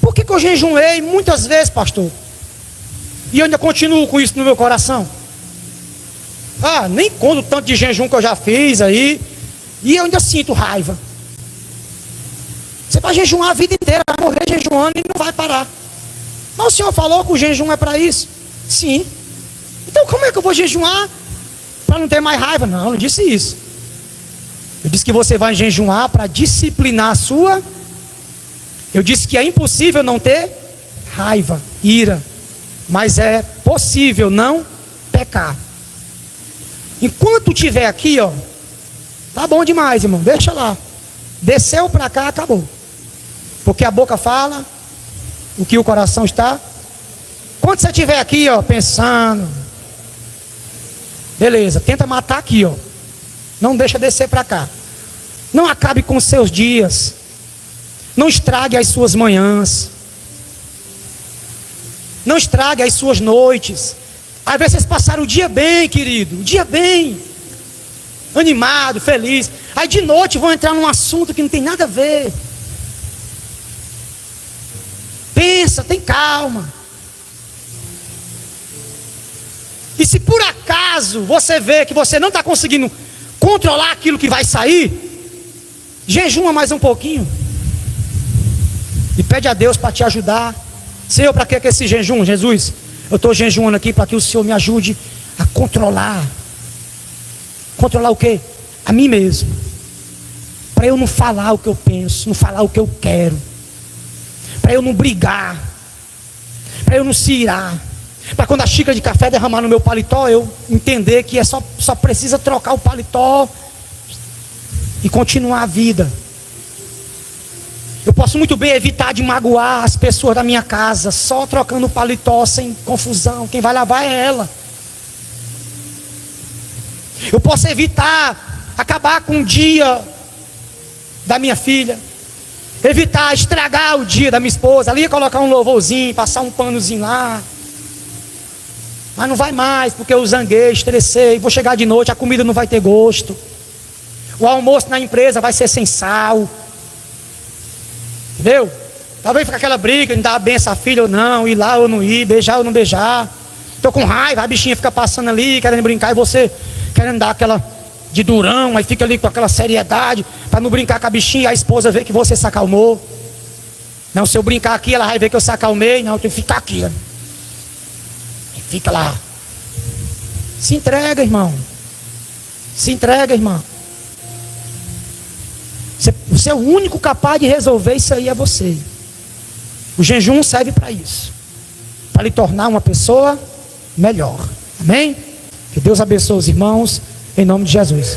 por que eu jejuei muitas vezes, pastor? E eu ainda continuo com isso no meu coração. Nem conto o tanto de jejum que eu já fiz aí, e eu ainda sinto raiva. Você vai jejuar a vida inteira, vai morrer jejuando e não vai parar. Mas o Senhor falou que o jejum é para isso? Sim. Então como é que eu vou jejuar para não ter mais raiva? Não, eu não disse isso. Eu disse que você vai jejuar para disciplinar a sua. Eu disse que é impossível não ter raiva, ira, mas é possível não pecar. Enquanto tiver aqui, ó, tá bom demais, irmão, deixa lá. Desceu para cá, acabou. Porque a boca fala o que o coração está. Quando você estiver aqui, ó, pensando, beleza, tenta matar aqui, ó. Não deixa descer para cá. Não acabe com os seus dias. Não estrague as suas manhãs. Não estrague as suas noites. Às vezes vocês passaram o dia bem, querido, o dia bem, animado, feliz. Aí de noite vão entrar num assunto que não tem nada a ver. Pensa, tem calma. E se por acaso você vê que você não está conseguindo controlar aquilo que vai sair, jejuma mais um pouquinho. E pede a Deus para te ajudar. Senhor, para que esse jejum, Jesus? Eu estou jejuando aqui para que o Senhor me ajude a controlar Controlar o quê? A mim mesmo. Para eu não falar o que eu penso, não falar o que eu quero. Para eu não brigar. Para eu não se irar. Para quando a xícara de café derramar no meu paletó, eu entender que só precisa trocar o paletó e continuar a vida. Eu posso muito bem evitar de magoar as pessoas da minha casa, só trocando o paletó, sem confusão. Quem vai lavar é ela. Eu posso evitar acabar com o dia da minha filha, evitar estragar o dia da minha esposa, ali colocar um louvorzinho, passar um panozinho lá. Mas não vai mais, porque eu zanguei, estressei, vou chegar de noite, a comida não vai ter gosto. O almoço na empresa vai ser sem sal. Entendeu? Talvez fique aquela briga, não dar a benção à filha ou não, ir lá ou não ir, beijar ou não beijar. Estou com raiva, a bichinha fica passando ali, querendo brincar, e você querendo dar aquela de durão, aí fica ali com aquela seriedade, para não brincar com a bichinha, e a esposa vê que você se acalmou. Não, se eu brincar aqui, ela vai ver que eu se acalmei. Não, eu tenho que ficar aqui. Fica lá. Se entrega, irmão. Se entrega, irmão. Você é o único capaz de resolver isso aí, é você. O jejum serve para isso, para lhe tornar uma pessoa melhor. Amém? Que Deus abençoe os irmãos, em nome de Jesus.